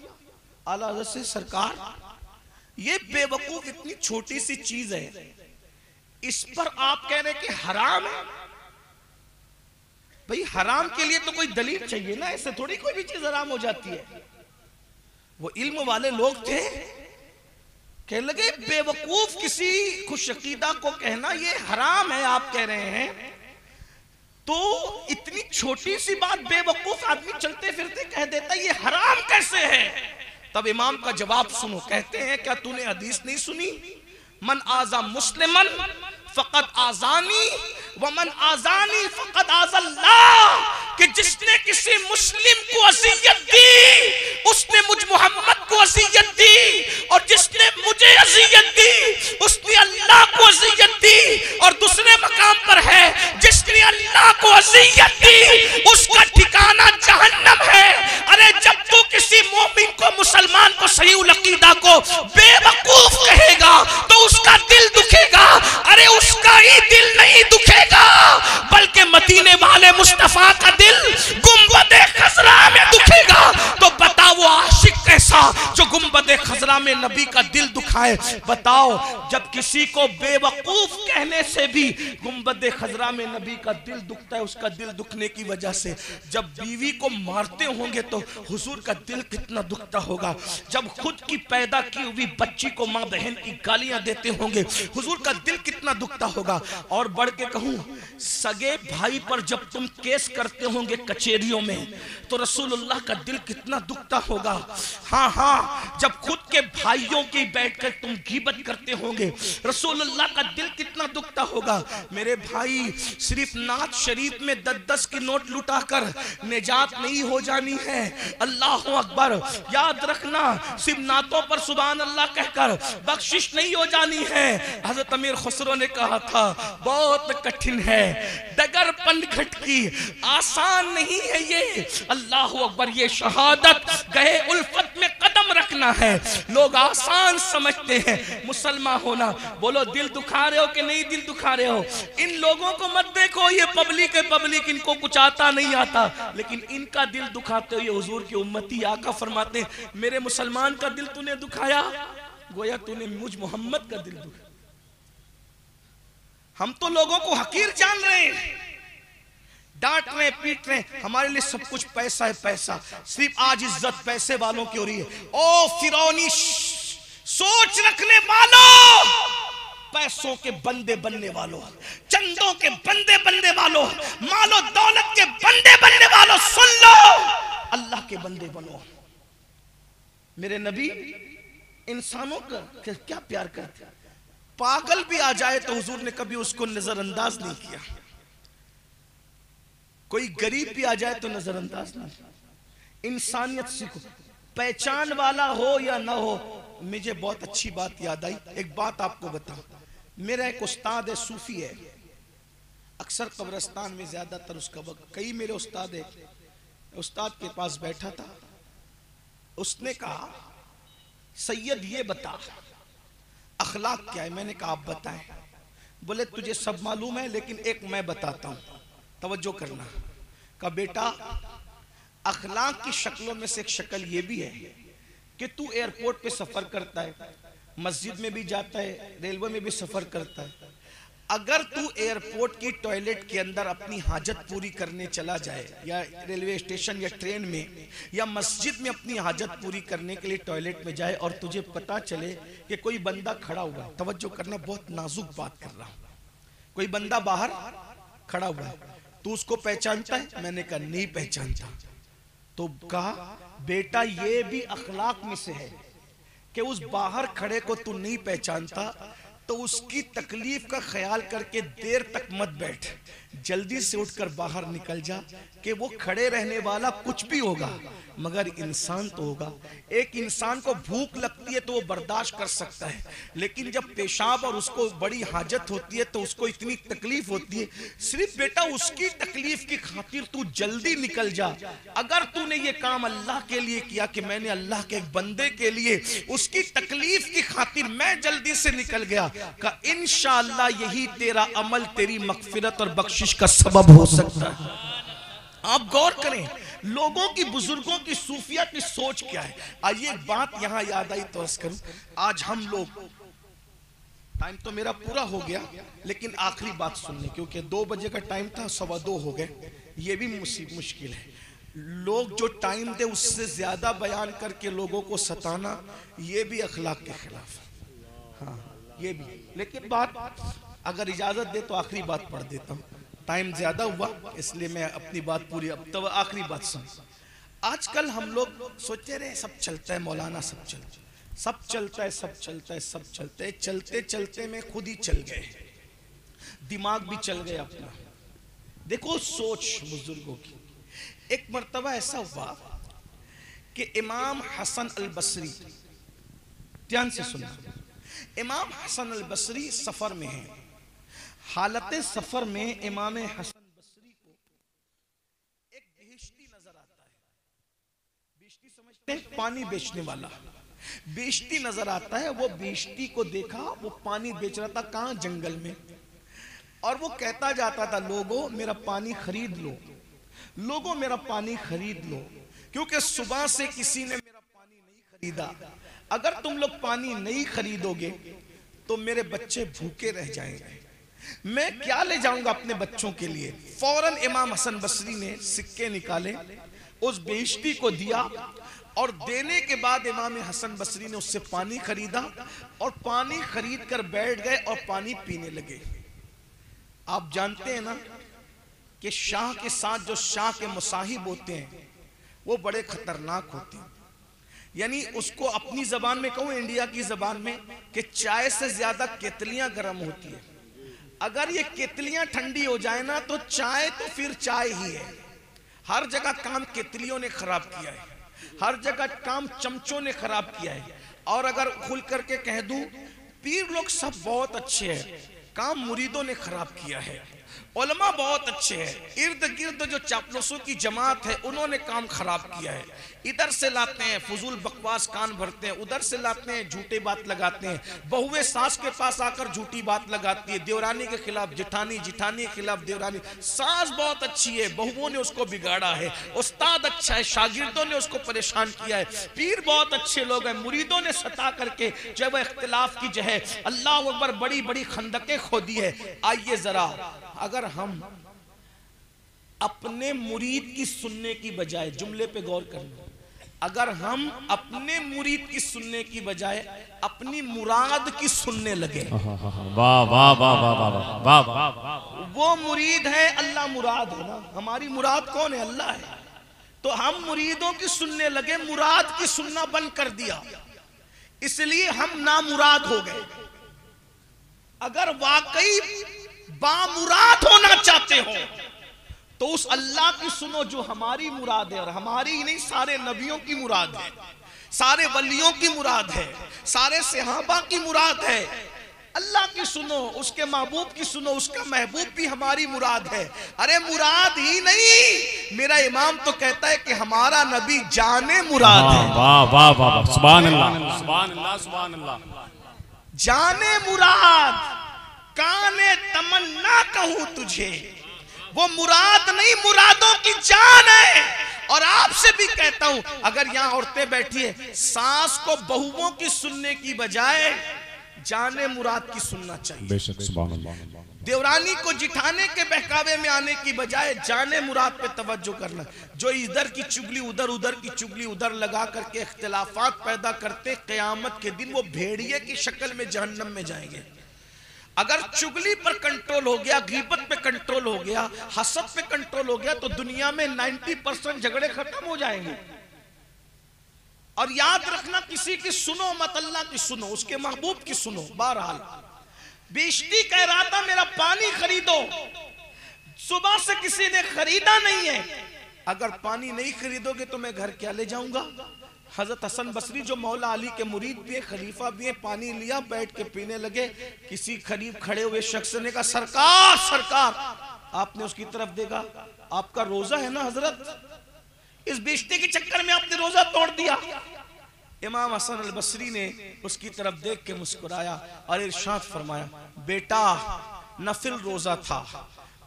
आला हज़रत से, सरकार ये बेवकूफ इतनी छोटी सी चीज है, इस पर आप कह रहे कि हराम है। भाई हराम के लिए तो कोई दलील चाहिए ना, ऐसे थोड़ी कोई भी चीज हराम हो जाती है। वो इल्म वाले लोग थे, कह लगे बेवकूफ किसी खुशअकीदा को कहना ये हराम है, आप कह रहे हैं, तो इतनी छोटी सी बात बेवकूफ आदमी चलते फिरते कह देता ये हराम कैसे है? तब इमाम का जवाब सुनो, कहते हैं क्या तूने हदीस नहीं सुनी, मन आजा मुस्लिमन फकत आजानी व मन आजानी फकत आज़ल्लाह, कि जिसने किसी मुस्लिम को अज़ियत दी उसने मुझ मोहम्मद को अज़ियत दी, और जिसने मुझे अज़ियत दी उसने अल्लाह को अज़ियत दी। और दूसरे मकाम पर है, जिसने अल्लाह को अज़ियत दी उसका ठिकाना जहन्नम है। अरे जब तू किसी मोमिन को, मुसलमान को, सही अकीदा को बेवकूफ कहेगा तो उसका दिल दुखेगा। अरे उसका ही दिल नहीं दुखेगा, बल्कि मदीने वाले मुस्तफा का दिल गुंबदे खजरा में दुखेगा। तो बताओ वो आशिक कैसा जो गुंबदे खजरा में नबी का दिल दुखाए। बताओ, जब किसी को बेवकूफ कहने से भी गुंबदे खजरा में नबी का दिल दुखता है, उसका दिल दुखने की वजह से जब बीवी को मारते होंगे तो हुजूर का दिल कितना दुखता होगा। जब खुद की पैदा की हुई बच्ची को माँ बहन की गालियां देते होंगे, हुजूर का दिल कितना दुखता होगा। और बढ़ के कहूं, सगे भाई पर जब तुम केस करते होंगे कचहरियों में तो रसूलुल्लाह का दिल कितना दुखता होगा। हाँ हाँ, जब खुद के भाइयों की बैठकर तुम गीबत करते होंगे, रसूलुल्लाह का दिल कितना दुखता होगा। मेरे भाई, सिर्फ नात शरीफ में 10-10 की नोट लुटाकर निजात नहीं हो जानी है। अल्लाह अकबर, याद रखना, सिर्फ नातों पर सुभान अल्लाह कहकर बख्शिश नहीं हो जानी है। हजरत अमीर खुसरो ने कहा था, बहुत कठिन है डगर पनघट की, आसान नहीं है ये। अल्लाह अकबर, ये शहादत गए उल्फत में कदम रखना है। लोग आसान समझते हैं मुसलमान होना। बोलो, दिल दुखा रहे हो कि नहीं दिल दुखा रहे हो? इन लोगों को मत देखो, ये पब्लिक है, पब्लिक, इनको कुछ आता नहीं आता, लेकिन इनका दिल दुखाते हुए हुजूर की उम्मती आका फरमाते, मेरे मुसलमान का दिल तूने दुखाया, गोया तूने मुझ मोहम्मद का दिल दुखाया। हम तो लोगों को हकीर जान रहे हैं, डांट रहे, पीट रहे, हमारे लिए सब कुछ पैसा है, पैसा। सिर्फ आज इज्जत पैसे वालों की हो रही है। ओ फिरौनी सोच रखने वालों, पैसों के बंदे बनने वालों, चंदों के बंदे बनने वालों, मालो दौलत के बंदे बनने वालों, सुन लो, अल्लाह के बंदे बनो। मेरे नबी इंसानों का क्या प्यार करते, पागल भी आ जाए तो हुजूर ने कभी उसको नजरअंदाज नहीं किया। कोई गरीब भी आ जाए तो नजरअंदाज नहीं। इंसानियत सीखो, पहचान वाला हो या ना हो। मुझे बहुत अच्छी बात याद आई, एक बात आपको बताऊं। मेरा एक उस्ताद है, सूफी है, अक्सर कब्रिस्तान में ज्यादातर उसका वक्त, कई मेरे उस्ताद है, उस्ताद के पास बैठा था, उसने कहा, सैयद ये बता अखलाक क्या है? मैंने कहा आप बताएं। बोले तुझे सब मालूम है, लेकिन एक मैं बताता हूं, तवज्जो करना। का बेटा, अखलाक की शक्लों में से एक शक्ल ये भी है कि तू एयरपोर्ट पे सफर करता है, मस्जिद में भी जाता है, रेलवे में भी सफर करता है। अगर तू एयरपोर्ट की टॉयलेट के अंदर अपनी हाजत पूरी करने चला जाए, या रेलवे स्टेशन या ट्रेन में या मस्जिद में अपनी हाजत पूरी करने के लिए टॉयलेट में जाए और तुझे पता चले कि कोई बंदा खड़ा हुआ है, तवज्जो करना, बहुत नाजुक बात कर रहा हूं, कोई बंदा बाहर खड़ा हुआ है, तू उसको पहचानता है? मैंने कहा नहीं पहचानता। तो कहा बेटा, ये भी अखलाक में से है कि उस बाहर खड़े को तू नहीं पहचानता तो उसकी तकलीफ का ख्याल करके देर तक मत बैठ, जल्दी से उठकर बाहर निकल जा, कि वो खड़े रहने वाला कुछ भी होगा मगर इंसान तो होगा। एक इंसान को भूख लगती है तो वो बर्दाश्त कर सकता है, लेकिन जब पेशाब और उसको बड़ी हाजत होती है तो उसको इतनी तकलीफ होती है। सिर्फ बेटा उसकी तकलीफ की खातिर तू जल्दी निकल जा। अगर तूने ये काम अल्लाह के लिए किया कि मैंने अल्लाह के एक बंदे के लिए उसकी तकलीफ की खातिर मैं जल्दी से निकल गया, का इंशाअल्लाह यही तेरा अमल तेरी मगफिरत और बख्शिश का सबब हो सकता है। आप गौर करें, लोगों की, बुजुर्गों की, सूफिया की सोच क्या है। आइए एक बात यहां याद आई तो अर्ज करूं, आज हम लोग, टाइम तो मेरा पूरा हो गया लेकिन आखिरी बात सुनने, क्योंकि 2 बजे का टाइम था, 2:15 हो गए, ये भी मुश्किल है। लोग जो टाइम दे उससे ज्यादा बयान करके लोगों को सताना, ये भी अखलाक के खिलाफ। हाँ ये भी, लेकिन बात अगर इजाजत दे तो आखिरी बात पढ़ देता हूँ, टाइम ज्यादा हुआ इसलिए मैं अपनी बात पूरी, अब तो आखिरी बात सुन। आजकल हम लोग सोचते रहे सब चलता है मौलाना, सब चलता है, सब चलता है, सब चलता है, सब चलता है, चलते चलते में खुद ही चल गए, दिमाग भी चल गया अपना। देखो सोच बुजुर्गों की। एक मर्तबा ऐसा हुआ कि इमाम हसन अल बसरी, ध्यान से सुनना, इमाम हसन अल बसरी सफर में है। हालत सफर में इमाम हसन बसरी को एक बेहिश्ती नजर आता है। बेहिश्ती समझते हैं? पानी बेचने वाला बेहिश्ती नजर आता है। वो बेहिश्ती को देखा, वो पानी बेच रहा था, कहां? जंगल में। और वो कहता जाता था, लोगों मेरा पानी खरीद लो, लोगों मेरा पानी खरीद लो, क्योंकि सुबह से किसी ने मेरा पानी नहीं खरीदा। अगर तुम लोग पानी नहीं खरीदोगे तो मेरे बच्चे भूखे रह जाएंगे, मैं क्या ले जाऊंगा अपने बच्चों के लिए। फौरन इमाम हसन बसरी ने सिक्के निकाले, उस बेइज्जती को दिया, और देने के बाद इमाम हसन बसरी ने उससे पानी खरीदा और पानी खरीद कर बैठ गए और पानी पीने लगे। आप जानते हैं ना कि शाह के साथ जो शाह के मुसाहिब होते हैं वो बड़े खतरनाक होते हैं। यानी उसको अपनी जबान में कहूं, इंडिया की जबान में, कि चाय से ज्यादा केतलियां गर्म होती है। अगर ये केतलियां ठंडी हो जाए ना तो चाय तो फिर चाय ही है। हर जगह काम केतलियों ने खराब किया है, हर जगह काम चमचों ने खराब किया है। और अगर खुल करके कह दूं, पीर लोग सब बहुत अच्छे हैं, काम मुरीदों ने खराब किया है। उलमा बहुत अच्छे हैं, इर्द गिर्द जो चापलूसों की जमात है उन्होंने काम खराब किया है। इधर से लाते हैं फजूल बकवास कान भरते हैं, उधर से लाते हैं झूठे बात लगाते हैं। बहुएं सास के पास आकर झूठी बात लगाती है, देवरानी के खिलाफ जिठानी, जिठानी के खिलाफ देवरानी। सास बहुत अच्छी है, बहुओं ने उसको बिगाड़ा है। उस्ताद अच्छा है, शागिर्दों ने उसको परेशान किया है। पीर बहुत अच्छे लोग हैं, मुरीदों ने सता करके जो है इख्तिलाफ की जो है अल्लाह अकबर बड़ी बड़ी खंदकें खोदी है। आइए जरा, अगर हम अपने मुरीद की सुनने की बजाय, जुमले पे गौर करना, अगर हम अपने मुरीद की सुनने की बजाय अपनी मुराद की सुनने लगे, वाह वाह वाह वाह वाह वाह, वो मुरीद है, अल्लाह मुराद है ना। हमारी मुराद कौन है? अल्लाह है। तो हम मुरीदों की सुनने लगे, मुराद की सुनना बंद कर दिया, इसलिए हम नामुराद हो गए। अगर वाकई बामुराद होना चाहते हो तो उस अल्लाह की सुनो जो हमारी मुराद है, और हमारी ही नहीं सारे नबियों की मुराद है, सारे वलियों की मुराद है, सारे सहाबा की मुराद है। अल्लाह की सुनो, उसके महबूब की सुनो, उसका महबूब भी हमारी मुराद है। अरे मुराद ही नहीं, मेरा इमाम तो कहता है कि हमारा नबी जाने मुराद है। वाह वाह वाह, सुभान अल्लाह सुभान अल्लाह सुभान अल्लाह। जाने मुराद, काने तमन्ना कहूं तुझे, वो मुराद नहीं, मुरादों की जान है। और आपसे भी कहता हूं, अगर यहां औरतें बैठी है, सास को बहुओं की सुनने की बजाय जाने मुराद की सुनना चाहिए। बेशक, सुभान अल्लाह। देवरानी को जिठाने के बहकावे में आने की बजाय जाने मुराद पे तवज्जो करना। जो इधर की चुगली उधर, उधर की चुगली उधर लगा करके इख्तिलाफात पैदा करते, क़यामत के दिन वो भेड़िए की शक्ल में जहन्नम में जाएंगे। अगर चुगली पर कंट्रोल हो गया, गीबत पे कंट्रोल हो गया, हसद पे कंट्रोल हो गया, तो दुनिया में 90% झगड़े खत्म हो जाएंगे। और याद रखना, किसी की सुनो मत, अल्लाह की सुनो, उसके महबूब की सुनो। बहरहाल बेइज्जती कह रहा था मेरा पानी खरीदो, सुबह से किसी ने खरीदा नहीं है। अगर पानी नहीं खरीदोगे तो मैं घर क्या ले जाऊंगा? हजरत हसन बसरी जो मौला अली के मुरीद भी है, खलीफा भी है, पानी लिया, बैठ के पीने लगे। किसी करीब खड़े हुए शख्स ने कहा, सरकार सरकार, आपने उसकी तरफ देखा, आपका रोजा है ना हजरत, इस बेइज्जती के चक्कर में आपने रोजा तोड़ दिया। इमाम हसन अल बसरी ने उसकी तरफ देख के मुस्कुराया और इरशाद फरमाया, बेटा नफिल रोजा था,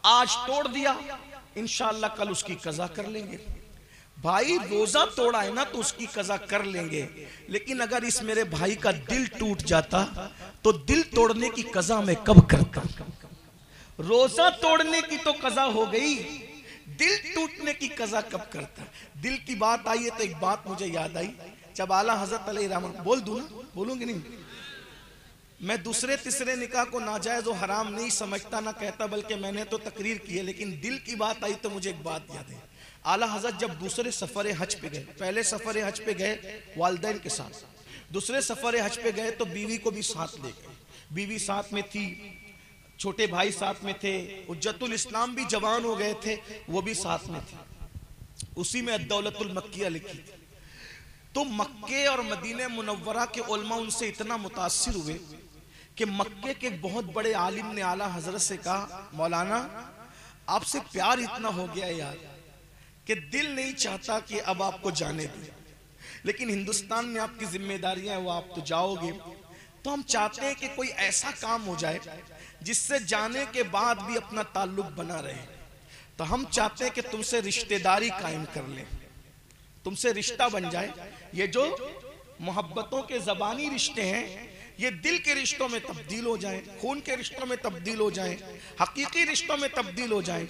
आज तोड़ दिया, इंशाअल्लाह कल उसकी कज़ा कर लेंगे। भाई रोजा तोड़ा है ना तो उसकी कज़ा कर लेंगे, लेकिन अगर इस मेरे भाई का दिल टूट जाता तो दिल तोड़ने की कज़ा मैं कब करता? रोजा तोड़ने की तो कज़ा हो गई, दिल टूटने की कज़ा कब करता? दिल की बात आई है तो एक बात मुझे याद आई, जब आला हजरत अलैहिर्रहमत, बोल दूं ना, बोलूंगी नहीं, मैं दूसरे तीसरे निकाह को नाजायज और हराम नहीं समझता ना कहता, बल्कि मैंने तो तकरीर की है, लेकिन दिल की बात आई तो मुझे एक बात याद है। आला हजरत जब दूसरे सफर हज पे गए, पहले सफर हज पे गए वालिदैन के साथ, दूसरे सफर हज पे गए तो बीवी को भी साथ ले गए। बीवी साथ में थी, छोटे भाई साथ में थे, उज्जतुल इस्लाम भी जवान हो गए थे, वो भी साथ में थे। उसी में अद्दौलतुल मक्किया लिखी थी। तो मक्के और मदीने मुनव्वरा के उलमा उनसे इतना मुतासिर हुए कि मक्के के बहुत बड़े आलिम ने आला हजरत से कहा, मौलाना आपसे प्यार इतना हो गया यार कि दिल नहीं चाहता कि अब आपको जाने दें, लेकिन हिंदुस्तान में आपकी जिम्मेदारियां हैं, वो आप तो जाओगे, तो हम चाहते हैं कि कोई ऐसा काम हो जाए जिससे जाने के बाद भी अपना ताल्लुक बना रहे। तो हम चाहते हैं कि तुमसे रिश्तेदारी कायम कर लें, तुमसे रिश्ता बन जाए। ये जो मोहब्बतों के ज़बानी रिश्ते हैं ये दिल के रिश्तों में तब्दील हो जाए, खून के रिश्तों में तब्दील हो जाए, हकीकी रिश्तों में तब्दील हो जाए।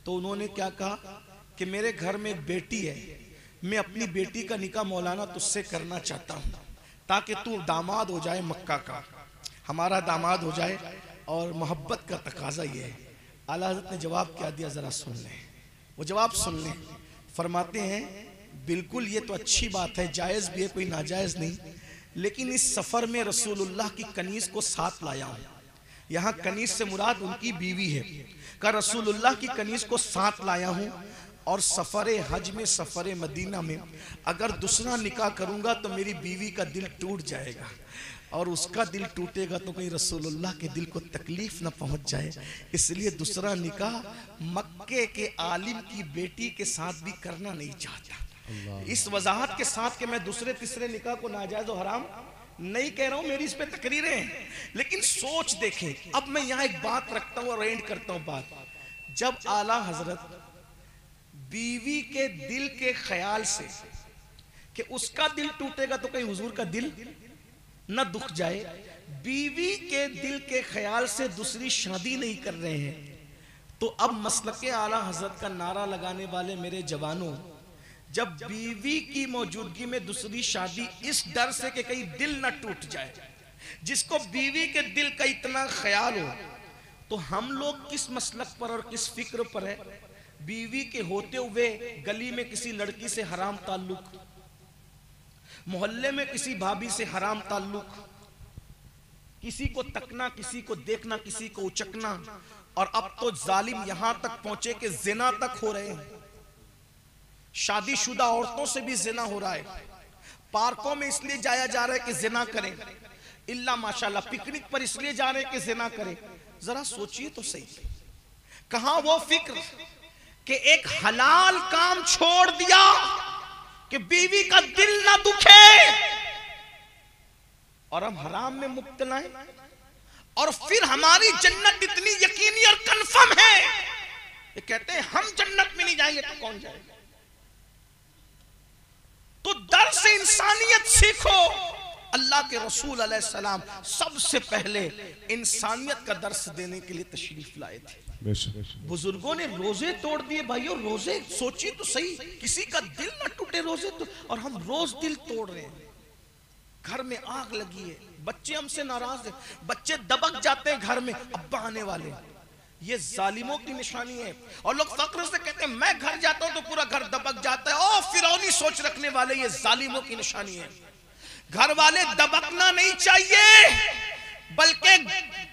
तो उन्होंने क्या कहा कि मेरे घर में एक बेटी है, मैं अपनी बेटी का निकाह मौलाना तुझसे करना चाहता हूँ ताकि तू दामाद हो जाए, मक्का का हमारा दामाद हो जाए, और मोहब्बत का तकाजा ये है। आला हज़रत ने जवाब क्या दिया, ज़रा सुन लें। वो जवाब सुन लें। फरमाते हैं बिल्कुल ये तो अच्छी बात है, जायज़ भी है, कोई नाजायज़ नहीं, लेकिन इस सफ़र में रसूलुल्लाह की कनीज़ को साथ लाया हूँ। यहाँ कनीज़ से मुराद उनकी बीवी है। का रसूलुल्लाह की कनीज़ को साथ लाया हूँ, और सफ़र हज में, सफ़र मदीना में अगर दूसरा निकाह करूँगा तो मेरी बीवी का दिल टूट जाएगा, और उसका दिल टूटेगा तो कहीं रसूलुल्लाह के दिल को तकलीफ न पहुंच जाए, इसलिए दूसरा निकाह मक्के के आलिम की बेटी के साथ भी करना नहीं चाहता। इस वजाहत के साथ कि मैं दूसरे तीसरे निकाह को नाजायज और हराम नहीं कह रहा हूं, मेरी इस पे तकरीरें हैं, लेकिन सोच देखें। अब मैं यहाँ एक बात रखता हूँ और एंड करता हूँ बात। जब आला हजरत बीवी के दिल के ख्याल से कि उसका दिल टूटेगा तो कहीं हुजूर का दिल न दुख जाए, बीवी के दिल के ख्याल से दूसरी शादी नहीं कर रहे हैं, तो अब मसलके आला हजरत का नारा लगाने वाले मेरे जवानों, जब बीवी की मौजूदगी में दूसरी शादी इस डर से कि कहीं दिल न टूट जाए, जिसको बीवी के दिल का इतना ख्याल हो, तो हम लोग किस मसलक पर और किस फिक्र पर है? बीवी के होते हुए गली में किसी लड़की से हराम ताल्लुक, मोहल्ले में किसी भाभी से हराम ताल्लुक, किसी को तकना, किसी को देखना, किसी को उचकना, और अब तो जालिम यहां तक पहुंचे कि जिना तक हो रहे हैं। शादीशुदा औरतों से भी जिना हो रहा है। पार्कों में इसलिए जाया जा रहा है कि जिना करें, इल्ला माशाल्लाह पिकनिक पर इसलिए जा रहे हैं कि जिना करें। जरा सोचिए तो सही, कहां वो फिक्र कि एक हलाल काम छोड़ दिया कि बीवी का दिल ना दुखे, और हम हराम में मुब्तला हैं, और फिर हमारी जन्नत इतनी यकीनी और कंफर्म है, ये कहते हैं हम जन्नत में नहीं जाएंगे तो कौन जाएगा? तो दर से इंसानियत सीखो। अल्लाह के रसूल अलैहिस्सलाम सबसे पहले इंसानियत का दर्स देने के लिए तशरीफ लाए थे। बुजुर्गों ने रोजे तोड़ दिए भाइयों, रोजे सोचिए तो सही, किसी का दिल ना टूटे रोजे तो, और हम रोज दिल तोड़ रहे हैं। घर में आग लगी है, बच्चे हमसे नाराज है, बच्चे दबक जाते हैं घर में, अब्बा आने वाले, ये जालिमों की निशानी है। और लोग फक्र से कहते हैं मैं घर जाता हूं तो पूरा घर दबक जाता है। ओ फिरौनी सोच रखने वाले, ये जालिमों की निशानी है। घर वाले दबकना नहीं चाहिए, बल्कि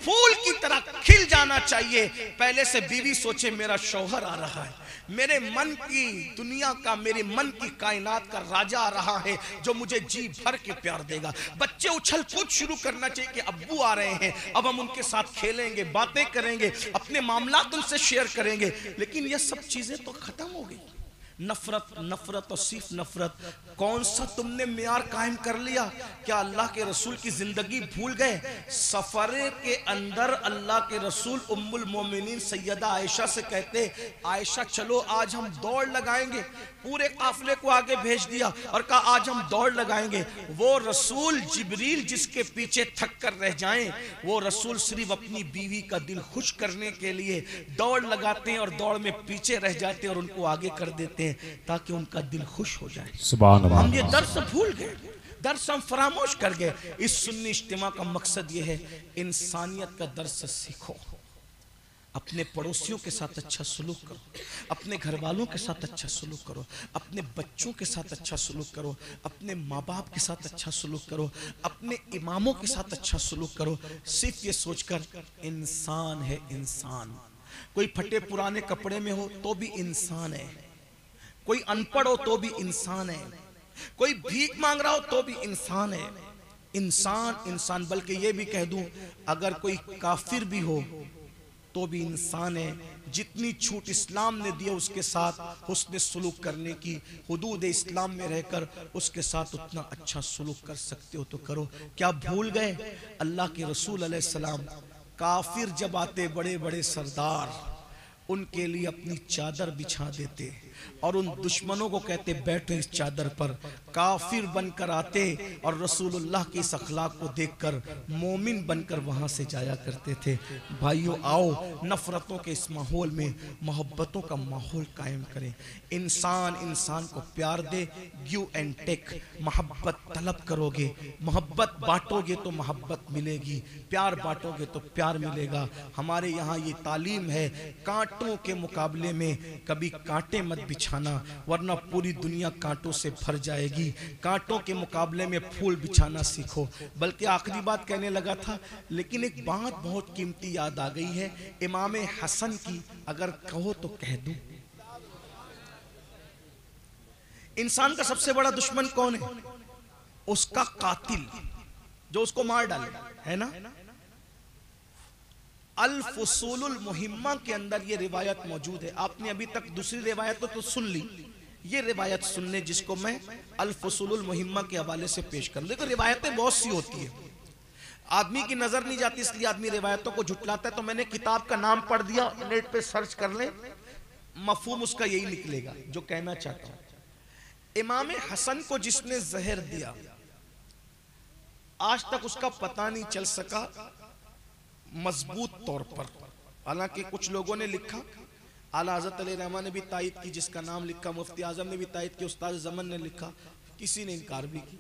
फूल की तरह खिल जाना चाहिए। पहले से बीवी सोचे मेरा शौहर आ रहा है, मेरे मन की दुनिया का, मेरे मन की कायनात का राजा आ रहा है जो मुझे जी भर के प्यार देगा। बच्चे उछल कूद शुरू करना चाहिए कि अब्बू आ रहे हैं, अब हम उनके साथ खेलेंगे, बातें करेंगे, अपने मामलात उनसे शेयर करेंगे। लेकिन ये सब चीजें तो खत्म हो गई। नफरत, नफरत और सिर्फ नफरत। कौन सा तुमने मियार कायम कर लिया? क्या अल्लाह के रसूल की जिंदगी भूल गए? सफरे के अंदर अल्लाह के रसूल उम्मुल मोमिनीन सैयदा आयशा से कहते, आयशा चलो आज हम दौड़ लगाएंगे। पूरे काफिले को आगे भेज दिया और कहा आज हम दौड़ लगाएंगे। वो रसूल जिब्रील जिसके पीछे थक कर रह जाएं, वो रसूल सिर्फ अपनी बीवी का दिल खुश करने के लिए दौड़ लगाते हैं और दौड़ में पीछे रह जाते हैं और उनको आगे कर देते हैं ताकि उनका दिल खुश हो जाए। सुभान अल्लाह। हम ये दर्स भूल गए, दर्स हम फरामोश कर गए। इस सुन्नी इज्तिमा का मकसद ये है, इंसानियत का दर्स सीखो, अपने पड़ोसियों के साथ अच्छा सलूक करो, अपने घर वालों के साथ अच्छा सलूक करो, अपने बच्चों के साथ अच्छा सलूक करो, अपने माँ बाप के साथ अच्छा सलूक करो, अपने इमामों के साथ अच्छा सलूक करो। सिर्फ ये सोचकर इंसान है इंसान, कोई फटे पुराने कपड़े में हो तो भी इंसान है, कोई अनपढ़ हो तो भी इंसान है, कोई भीख मांग रहा हो तो भी इंसान है। इंसान इंसान, बल्कि ये भी कह दूं, अगर कोई काफिर भी हो तो भी इंसान है। जितनी छूट इस्लाम ने दी उसके साथ हुस्न सुलूक करने की, हुदूद इस्लाम में रहकर उसके साथ उतना अच्छा सुलूक कर सकते हो तो करो। क्या भूल गए अल्लाह के रसूल अलैहिस्सलाम, काफिर जब आते बड़े बड़े सरदार उनके लिए अपनी चादर बिछा देते और उन दुश्मनों को कहते बैठो इस चादर पर। काफिर बनकर आते और रसूलुल्लाह की इस अखलाक को देखकर मोमिन बनकर वहां से जाया करते थे। भाइयों आओ नफरतों के इस माहौल में मोहब्बतों का माहौल कायम करें। इंसान इंसान को प्यार दे, गिव एंड टेक। मोहब्बत तलब करोगे, मोहब्बत बांटोगे तो मोहब्बत मिलेगी, प्यार बांटोगे तो प्यार मिलेगा। हमारे यहाँ ये तालीम है, कांटों के मुकाबले में कभी कांटे मत बिछाना वरना पूरी दुनिया कांटों से भर जाएगी। कांटों के मुकाबले में फूल बिछाना सीखो। बल्कि आखिरी बात कहने लगा था, लेकिन एक बात बहुत कीमती याद आ गई है, इमाम हसन की, अगर कहो तो कह दूं। इंसान का सबसे बड़ा दुश्मन कौन है? उसका कातिल जो उसको मार डाले, है ना। अल फुसूलुल मुहिम्मा के अंदर ये रिवायत मौजूद है। आपने अभी तक दूसरी रिवायत तो सुन ली, ये रिवायत सुनने जिसको मैं अल फुसूलुल मुहिम्मा के हवाले से पेश कर। देखो रिवायतें बहुत सी होती है, आदमी की नजर नहीं जाती, इसलिए आदमी रिवायतों को झुटलाता है। तो मैंने किताब का नाम पढ़ दिया, नेट पे सर्च कर ले, मफहूम उसका यही निकलेगा जो कहना चाहता हूं। इमाम हसन को जिसने जहर दिया आज तक उसका पता नहीं चल सका मजबूत तौर पर। हालांकि कुछ लोगों ने लिखा, आला हज़रत अली रहमान ने भी तायद की, जिसका नाम लिखा मुफ्ती आजम ने भी तायद की, उस्ताद ज़मन ने लिखा, किसी ने इनकार भी की।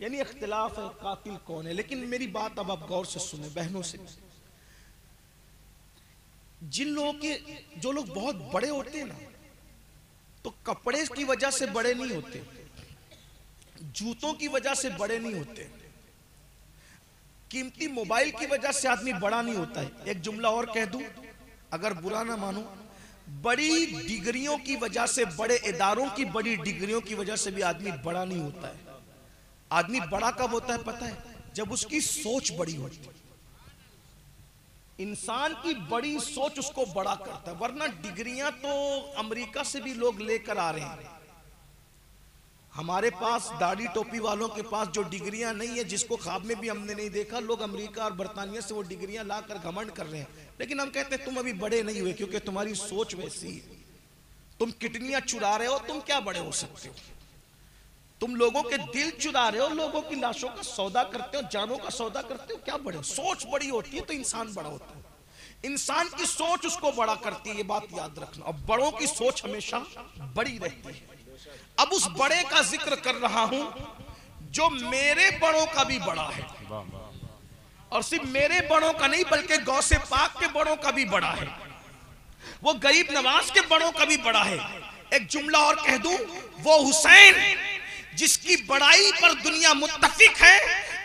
यानी इख्तिलाफ है कातिल कौन है। लेकिन मेरी बात अब आप गौर से सुने बहनों से, जिन लोगों के, जो लोग बहुत बड़े होते हैं ना, तो कपड़े की वजह से बड़े नहीं होते, जूतों की वजह से बड़े नहीं होते, कीमती मोबाइल की वजह से आदमी बड़ा नहीं होता है। एक जुमला और कह दूं, अगर बुरा ना मानो, बड़ी डिग्रियों की वजह से, बड़े इदारों की बड़ी डिग्रियों की वजह से भी आदमी बड़ा नहीं होता है। आदमी बड़ा कब होता है पता है? जब उसकी सोच बड़ी होती है। इंसान की बड़ी सोच उसको बड़ा करता है, वरना डिग्रियां तो अमेरिका से भी लोग लेकर आ रहे हैं। हमारे पास दाढ़ी टोपी वालों के पास जो डिग्रियां नहीं है, जिसको ख्वाब में भी हमने नहीं देखा, लोग अमेरिका और बर्तानिया से वो डिग्रियां लाकर घमंड कर रहे हैं। लेकिन हम कहते हैं तुम अभी बड़े नहीं हुए, क्योंकि तुम्हारी सोच वैसी है। तुम किडनियां चुरा रहे हो, तुम क्या बड़े हो सकते हो? तुम लोगों के दिल चुरा रहे हो, लोगों की लाशों का सौदा करते हो, जानों का सौदा करते हो, क्या बड़े हो? सोच बड़ी होती है तो इंसान बड़ा होता है। इंसान की सोच उसको बड़ा करती है, ये बात याद रखना। और बड़ों की सोच हमेशा बड़ी रहती है। अब उस बड़े का जिक्र कर रहा हूं जो मेरे बड़ों का भी बड़ा है, और सिर्फ मेरे बड़ों का नहीं बल्कि गौसे पाक के बड़ों का भी बड़ा है, वो गरीब नवाज के बड़ों का भी बड़ा है। एक जुमला और कह दूं, वो हुसैन जिसकी बड़ाई पर दुनिया मुत्तफिक है,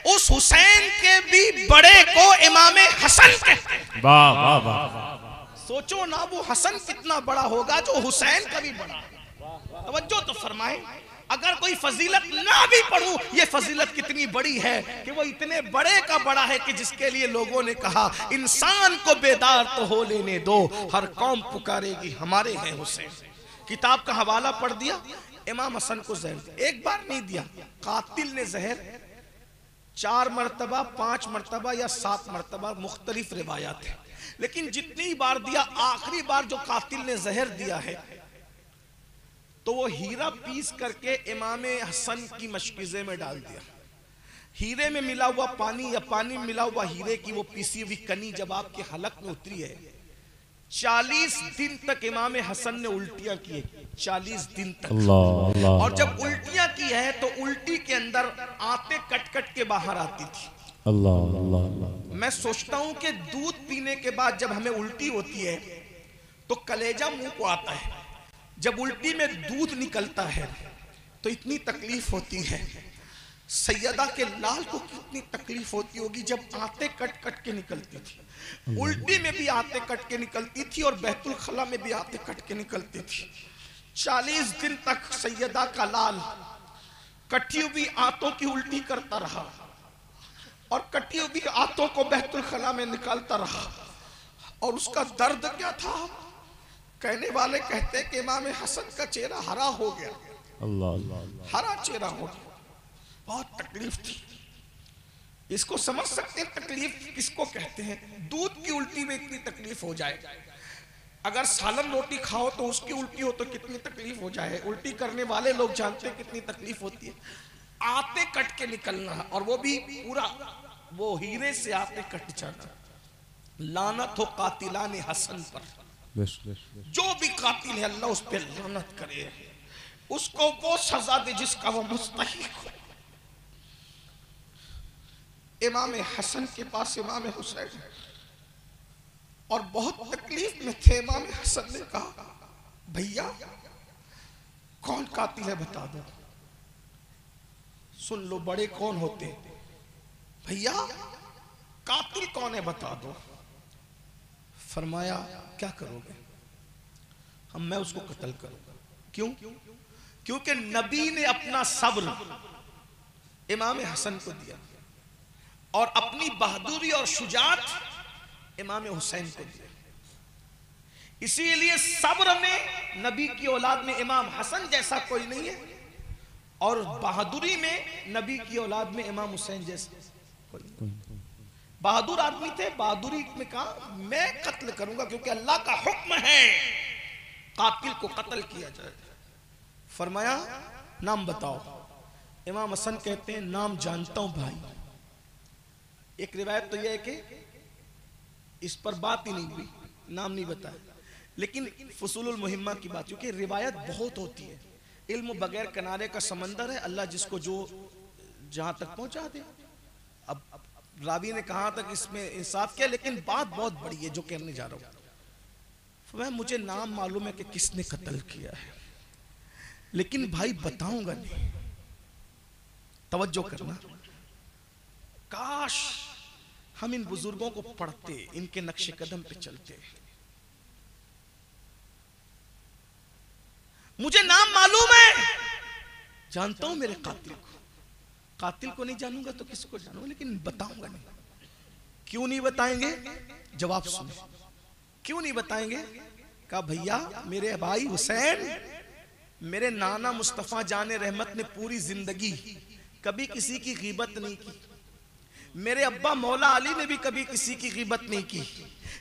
उस हुसैन के भी बड़े को इमाम हसन कहते हैं। वाह वाह वाह। सोचो ना वो हसन कितना बड़ा होगा जो हुसैन का भी बड़ा है। तवज्जो तो फरमाए, अगर कोई फजीलत ना भी पढ़ूं, ये फजीलत कितनी बड़ी है कि वो इतने बड़े का बड़ा है कि जिसके लिए लोगों ने कहा इंसान को बेदार तो हो लेने दो, हर कौम पुकारेगी हमारे हैं हुसैन। किताब का हवाला पढ़ दिया, इमाम हसन को जहर एक बार नहीं दिया, कातिल ने जहर 4 मरतबा, 5 मरतबा या 7 मरतबा, मुख्तलिफ रिवायात है। लेकिन जितनी बार दिया, आखिरी बार जो कातिल ने जहर दिया है तो वो हीरा पीस करके इमाम हसन की मशकिज़े में डाल दिया। हीरे में मिला हुआ पानी या पानी में मिला हुआ हीरे की वो पीसी हुई कनी जब आपके हलक में उतरी है, 40 दिन तक इमाम हसन ने उल्टियां की, 40 दिन तक। अल्लाह। और जब उल्टियां की है तो उल्टी के अंदर आते कट कट के बाहर आती थी। अल्लाह अल्लाह। मैं सोचता हूं कि दूध पीने के बाद जब हमें उल्टी होती है तो कलेजा मुंह को आता है, जब उल्टी में दूध निकलता है तो इतनी तकलीफ होती है। सैयदा के लाल को कितनी तकलीफ होती होगी जब आते कट कट के निकलती थी। उल्टी में भी आते कट के निकलती थी और बैतुल खला में भी आते कट के निकलती थी। 40 दिन तक सैयदा का लाल कटी हुई आंतों की उल्टी करता रहा और कटी हुई आंतों को बैतुल खला में निकालता रहा। और उसका दर्द क्या था? कहने वाले कहते हैं कि इमाम हसन का चेहरा हरा हो गया, अल्लाह, हरा चेहरा हो गया। बहुत तकलीफ थी। इसको समझ सकते हैं तकलीफ किसको कहते हैं? दूध की उल्टी में इतनी तकलीफ हो जाए, अगर सालन रोटी खाओ तो उसकी उल्टी हो तो कितनी तकलीफ हो जाए। उल्टी करने वाले लोग जानते हैं कितनी तकलीफ होती है। आते कट के निकलना, और वो भी पूरा वो हीरे से आते कट जाना। लानत हो कातिलाने हसन पर, जो भी कातिल है अल्लाह उस पर लानत करे, उसको वो सजा दे जिसका वो मुस्तहिक हो। इमाम हसन के पास इमाम हुसैन और बहुत तकलीफ में थे। इमाम हसन ने कहा, भैया कौन कातिल है बता दो। सुन लो, बड़े कौन होते, भैया कातिल कौन है बता दो। फरमाया, क्या करोगे? मैं उसको कत्ल करूंगा। क्यों? क्योंकि नबी ने अपना सब्र इमाम हसन को दिया और अपनी बहादुरी और शुजाअत इमाम हुसैन को दिया। इसीलिए सब्र में नबी की औलाद में इमाम हसन जैसा कोई नहीं है, और बहादुरी में नबी की औलाद में इमाम हुसैन जैसा कोई नहीं। बहादुर आदमी थे, बहादुरी में कहा मैं कत्ल करूंगा क्योंकि अल्लाह का हुक्म है कातिल को कत्ल किया जाए। फरमाया, नाम बताओ। इमाम हसन कहते हैं, नाम जानता हूं भाई। एक रिवायत तो यह है कि इस पर बात ही नहीं हुई, नाम नहीं बताया, लेकिन फसूलुल मुहिम्मा की बात, क्योंकि रिवायत बहुत होती है। इल्म बगैर किनारे का समंदर है, अल्लाह जिसको जो जहां तक पहुंचा दे। अब रावी ने कहा तक इसमें इंसाफ किया, लेकिन बात बहुत बड़ी है जो कहने जा रहा हूं। मैं मुझे नाम मालूम है कि किसने कत्ल किया है, लेकिन भाई बताऊंगा नहीं। तवज्जो करना, काश हम इन बुजुर्गों को पढ़ते, इनके नक्शे कदम पे चलते। मुझे नाम मालूम है, जानता हूं मेरे कातिल को। कातिल को नहीं जानूंगा तो किसको जानूंगा, लेकिन बताऊंगा नहीं। क्यों नहीं बताएंगे? जवाब सुने, क्यों नहीं बताएंगे? कहा, भैया मेरे भाई हुसैन, मेरे नाना मुस्तफा जाने रहमत ने पूरी जिंदगी कभी किसी की गीबत नहीं की। मेरे अब्बा मौला अली ने भी कभी किसी की गीबत नहीं की।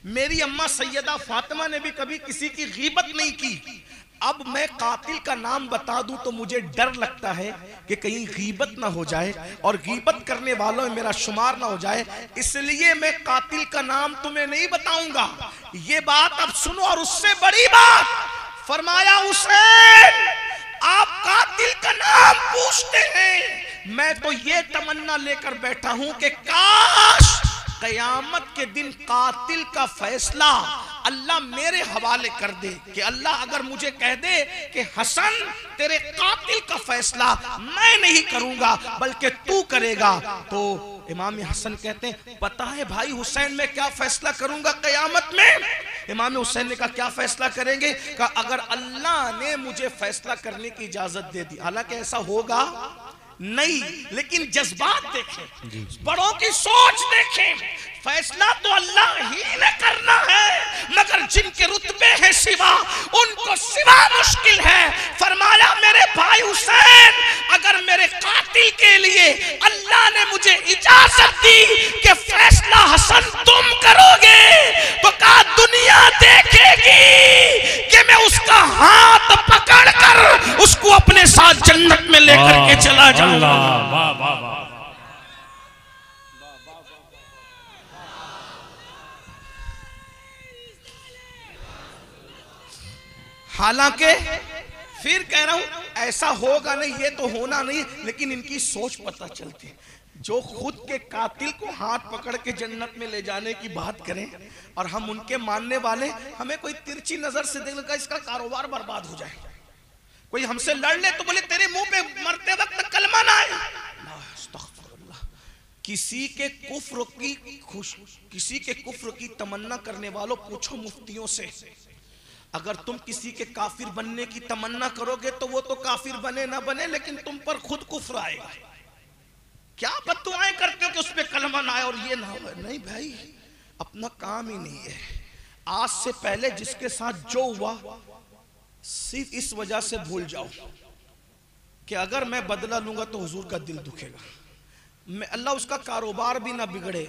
मेरी अम्मा सैयदा फातिमा ने भी कभी किसी की गीबत नहीं की। अब मैं कातिल का नाम बता दूं तो मुझे डर लगता है कि कहीं गीबत ना हो जाए और गीबत करने वालों में मेरा शुमार ना हो जाए, इसलिए मैं कातिल का नाम तुम्हें नहीं बताऊंगा। ये बात अब सुनो, और उससे बड़ी बात फरमाया, हुसैन आप कातिल का नाम पूछते हैं, मैं तो ये तमन्ना लेकर बैठा हूं कि काश कयामत के दिन कातिल का फैसला अल्लाह मेरे हवाले कर दे, कि अल्लाह अगर मुझे कह दे कि हसन तेरे कातिल का फैसला मैं नहीं करूंगा बल्कि तू करेगा, तो इमाम हसन कहते हैं, पता है भाई हुसैन मैं क्या फैसला करूंगा कयामत में? इमाम हुसैन ने कहा, क्या फैसला करेंगे? कहा, अगर अल्लाह ने मुझे फैसला करने की इजाजत दे दी, हालांकि ऐसा होगा नहीं, लेकिन जज्बात देखें, बड़ों की सोच देखें, फैसला तो अल्लाह ही ने करना है, मगर जिनके रुतबे हैं सिवा, उनको सिवा मुश्किल है। फरमाया, मेरे भाई हुसैन अगर मेरे कातिल के लिए अल्लाह ने मुझे इजाजत दी कि फैसला हसन तुम करोगे, तो कहा दुनिया देखेगी कि मैं उसका हाथ पकड़कर उसको अपने साथ जन्नत में लेकर के चला जाऊंगा। हालांकि फिर कह रहा हूं ऐसा होगा नहीं, ये तो होना नहीं, लेकिन इनकी सोच पता चलती है। जो खुद के कातिल को हाथ पकड़ के जन्नत में ले जाने की बात करें और हम उनके मानने वाले, हमें कोई तिरछी नजर से देख लगा इसका कारोबार बर्बाद हो जाए। कोई हमसे लड़ ले तो बोले तेरे मुंह पे मरते वक्त कलमा ना आए। किसी के कुफ्र की तमन्ना करने वालों पूछो मुफ्तियों से, अगर तुम किसी के काफिर बनने की तमन्ना करोगे तो वो तो काफिर बने ना बने, लेकिन तुम पर खुद कुफ्र आएगा। क्या बद्दुआएं करते हो कि उस पे कलमा ना आए और ये ना हो। नहीं भाई, अपना काम ही नहीं है। आज से पहले जिसके साथ जो हुआ सिर्फ इस वजह से भूल जाओ कि अगर मैं बदला लूंगा तो हुजूर का दिल दुखेगा, मैं अल्लाह उसका कारोबार भी ना बिगड़े,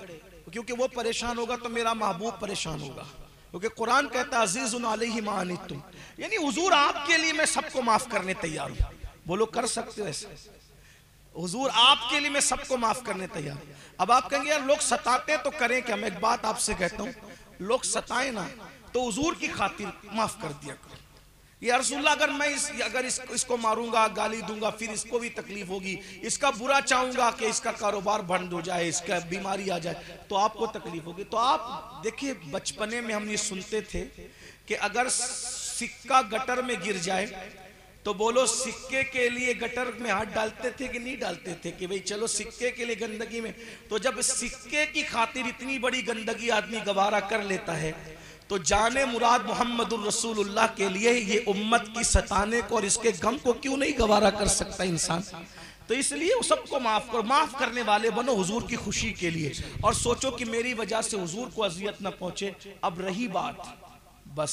क्योंकि वो परेशान होगा तो मेरा महबूब परेशान होगा। क्योंकि कुरान कहता है अज़ीज़ुन अलैहि मा अनित्तुम, यानी हुजूर आपके लिए मैं सबको माफ करने तैयार हूं। बोलो कर सकते हो ऐसे? हुजूर आपके लिए मैं सबको माफ करने तैयार हूं। अब आप कहेंगे यार लोग सताते तो करें क्या? मैं एक बात आपसे कहता हूं, लोग सताए ना तो हुजूर की खातिर माफ कर दिया करो। या रसूलुल्लाह अगर मैं इसको मारूंगा, गाली दूंगा, फिर इसको भी तकलीफ होगी, इसका बुरा चाहूंगा कि इसका कारोबार बंद हो जाए, इसका बीमारी आ जाए तो आपको तकलीफ होगी। तो आप देखिए, बचपने में हम ये सुनते थे कि अगर सिक्का गटर में गिर जाए तो बोलो सिक्के के लिए गटर में हाथ डालते थे कि नहीं डालते थे? कि भाई चलो सिक्के के लिए गंदगी में। तो जब सिक्के की खातिर इतनी बड़ी गंदगी आदमी गवारा कर लेता है तो जाने मुराद मोहम्मदुर रसूलुल्लाह के लिए ये उम्मत की सताने को और इसके गम को क्यों नहीं गवारा कर सकता इंसान? तो इसलिए सबको माफ करो, माफ करने वाले बनो हुजूर की खुशी के लिए, और सोचो कि मेरी वजह से हुजूर को अजियत न पहुंचे। अब रही बात, बस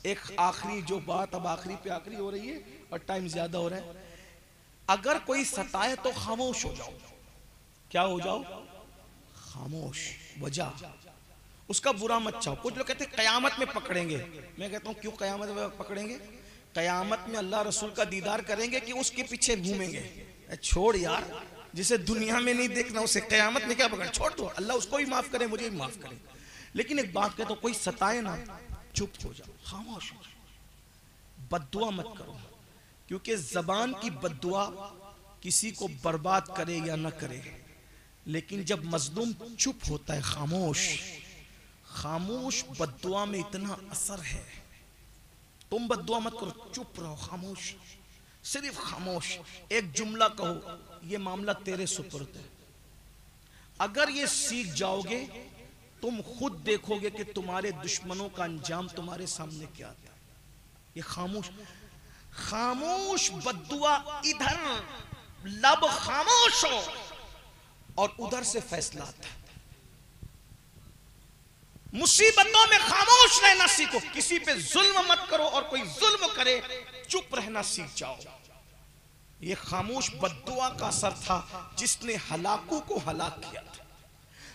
एक आखिरी जो बात, अब आखिरी पे आखिरी हो रही है और टाइम ज्यादा हो रहा है। अगर कोई सताए तो खामोश हो जाओ। क्या हो जाओ? खामोश। वजह उसका बुरा मत चाहो। कुछ लोग कहते हैं कयामत में पकड़ेंगे, मैं कहता हूं क्यों कयामत में पकड़ेंगे? कयामत में अल्लाह रसूल का दीदार करेंगे कि उसके पीछे घूमेंगे। छोड़ यार, जिसे दुनिया में नहीं देखना उसे कयामत में क्या पकड़? छोड़ दो, अल्लाह उसको भी माफ करे, मुझे भी माफ करे। लेकिन एक बात कहता हूं, कोई सताए ना, चुप हो जाओ, खामोश हो जाओ, बद्दुआ मत करो, क्योंकि जबान की बद्दुआ किसी को बर्बाद करे या ना करे, लेकिन जब मजलूम चुप होता है, खामोश, खामोश बद्दुआ में इतना असर है। तुम बद्दुआ मत करो, चुप रहो, खामोश, सिर्फ खामोश। एक जुमला कहो, ये मामला तेरे सुपुर्द है। अगर ये सीख जाओगे तुम खुद देखोगे कि तुम्हारे दुश्मनों का अंजाम तुम्हारे सामने क्या आता है। ये खामोश, खामोश बद्दुआ, इधर लब खामोश हो और उधर से फैसला आता है। मुसीबतों में खामोश रहना सीखो, किसी पे जुल्म मत करो और कोई जुल्म करे चुप रहना सीख जाओ। ये खामोश बद्दुआ का असर था जिसने हलाकू को हलाक किया था।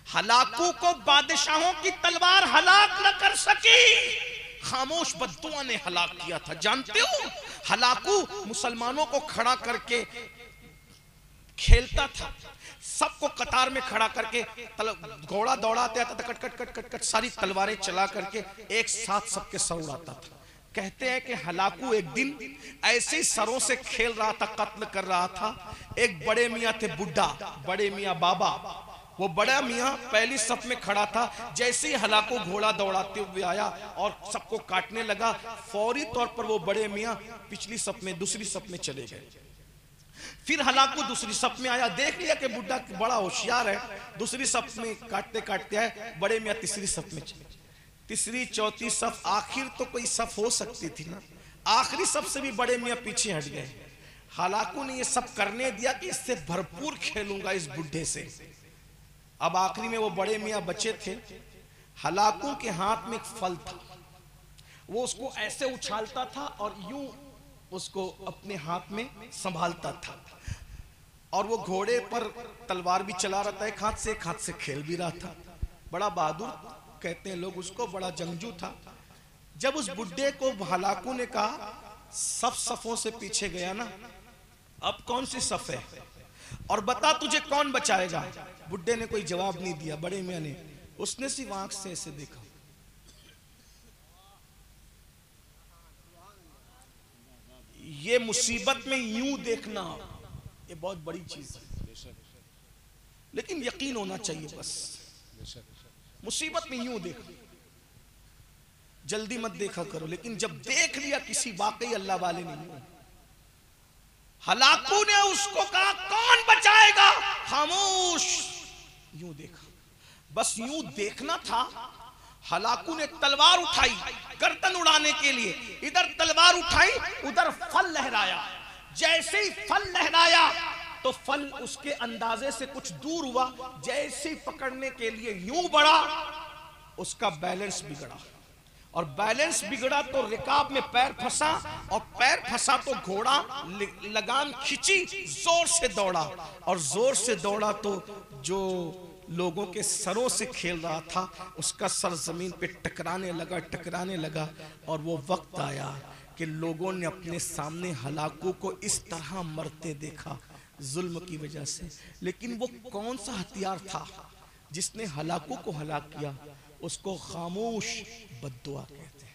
हलाकू को बादशाहों की तलवार हलाक न कर सकी, खामोश बद्दुआ ने हलाक किया था। जानते हो, हलाकू मुसलमानों को खड़ा करके खेलता था, सबको कतार में खड़ा करके घोड़ा दौड़ाते आता था, cut cut cut cut cut सारी तलवारें चला करके एक साथ सबके सर उड़ाता था। कहते हैं कि हलाकू एक दिन ऐसे ही सरों से खेल रहा था, कत्ल कर रहा था। एक बड़े मियाँ थे, बुड्ढा, बड़े मियाँ बाबा, वो बड़ा मियाँ पहली सफ में खड़ा था। जैसे ही हलाकू घोड़ा दौड़ाते हुए आया और सबको काटने लगा, फौरी तौर पर वो बड़े मियाँ पिछली सफ में, दूसरी सफ में चले गए। फिर हलाकू दूसरी सफ में आया, देख लिया कि बुड्ढा बड़ा होशियार है, दूसरी सफ में काटते काटते आए, बड़े मियाँ तीसरी सफ में चले। तीसरी चौथी सफ, आखिर तो कोई सफ हो सकती थी ना, आखिरी सफ से भी बड़े मियाँ पीछे हट गए। हलाकू ने ये सब करने दिया कि इससे भरपूर खेलूंगा इस बुढ़े से। अब आखिरी में वो बड़े मियाँ बचे थे। हलाकू के हाथ में एक फल था, वो उसको ऐसे उछालता था और यूं उसको अपने हाथ में संभालता था, और वो घोड़े पर तलवार भी चला रहा था, एक हाथ से खेल भी रहा था। बड़ा बहादुर कहते हैं लोग उसको, बड़ा जंगजू था। जब उस बुड्ढे को हलाकू ने कहा सब सफों से पीछे गया ना, अब कौन सी सफ है और बता तुझे कौन बचाएगा? बुड्ढे ने कोई जवाब नहीं दिया। बड़े मियां ने, उसने सिर्फ आंख से ऐसे देखा। ये मुसीबत में यूं देखना, ये बहुत बड़ी चीज है, लेकिन यकीन होना चाहिए। बस मुसीबत में यूं देखो, जल्दी मत देखा करो, लेकिन जब देख लिया किसी वाकई अल्लाह वाले ने, हलाकू ने उसको कहा कौन बचाएगा? खामोश, यूं देखा, बस यूं देखना था। हलाकू ने तलवार उठाई गर्दन उड़ाने के लिए, इधर तलवार उठाई उधर फल लहराया। जैसे ही फल लहराया तो फल उसके अंदाजे से कुछ दूर हुआ, जैसे ही पकड़ने के लिए यूं बढ़ा उसका बैलेंस बिगड़ा, और बैलेंस बिगड़ा तो रिकाब में पैर फंसा, और पैर फंसा तो घोड़ा लगाम खींची, जोर से दौड़ा, और जोर से दौड़ा तो जो लोगों के सरों से खेल रहा था उसका सर जमीन पे टकराने लगा, और वो वक्त आया कि लोगों ने अपने सामने हलाकू को इस तरह मरते देखा जुल्म की वजह से। लेकिन वो कौन सा हथियार था जिसने हलाकू को हलाक किया? उसको खामोश बद्दुआ कहते हैं।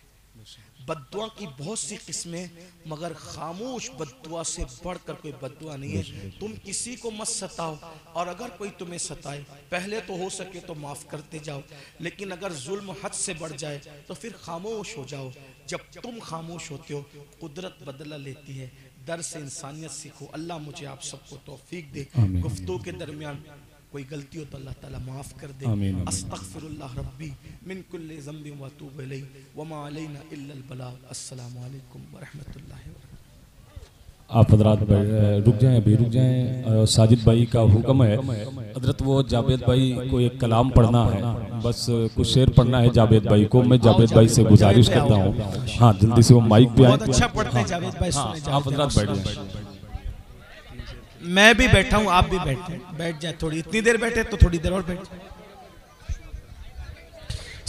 बद्दुआ की बहुत सी किस्में, मगर खामोश बद्दुआ से बढ़कर कोई बद्दुआ नहीं है। तुम किसी को मत सताओ, और अगर कोई तुम्हें सताए पहले तो हो सके तो माफ करते जाओ, लेकिन अगर जुल्म हद से बढ़ जाए तो फिर खामोश हो जाओ। जब तुम खामोश होते हो कुदरत बदला लेती है। दर से इंसानियत सीखो। अल्लाह मुझे आप सबको तौफीक दे। गुफ्तगू के दरमियान कोई गलती हो तो अल्लाह ताला माफ कर दे। अस्तगफिरुल्लाह रब्बी मिन कुल्लि ज़ंबिन व अतूबु इलैहि व मा अलैना इल्लल बलाग। अस्सलामु अलैकुम व रहमतुल्लाहि व बरकातुहू। आप हजरात रुक जाएं, अभी रुक जाएं। साजिद भाई का हुक्म है हजरत, वो जावेद भाई को एक कलाम पढ़ना है, बस कुछ शेर पढ़ना है जावेद भाई को। मैं जावेद भाई से गुजारिश करता हूँ, हाँ जल्दी से वो माइक पे आए। बहुत अच्छा पढ़ते हैं जावेद भाई। आप हजरात बैठ जाएं। मैं भी बैठा हूँ, आप भी बैठ जाए थोड़ी, इतनी देर बैठे तो थोड़ी देर और बैठ जाए।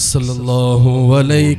सल्लल्लाहु अलैहि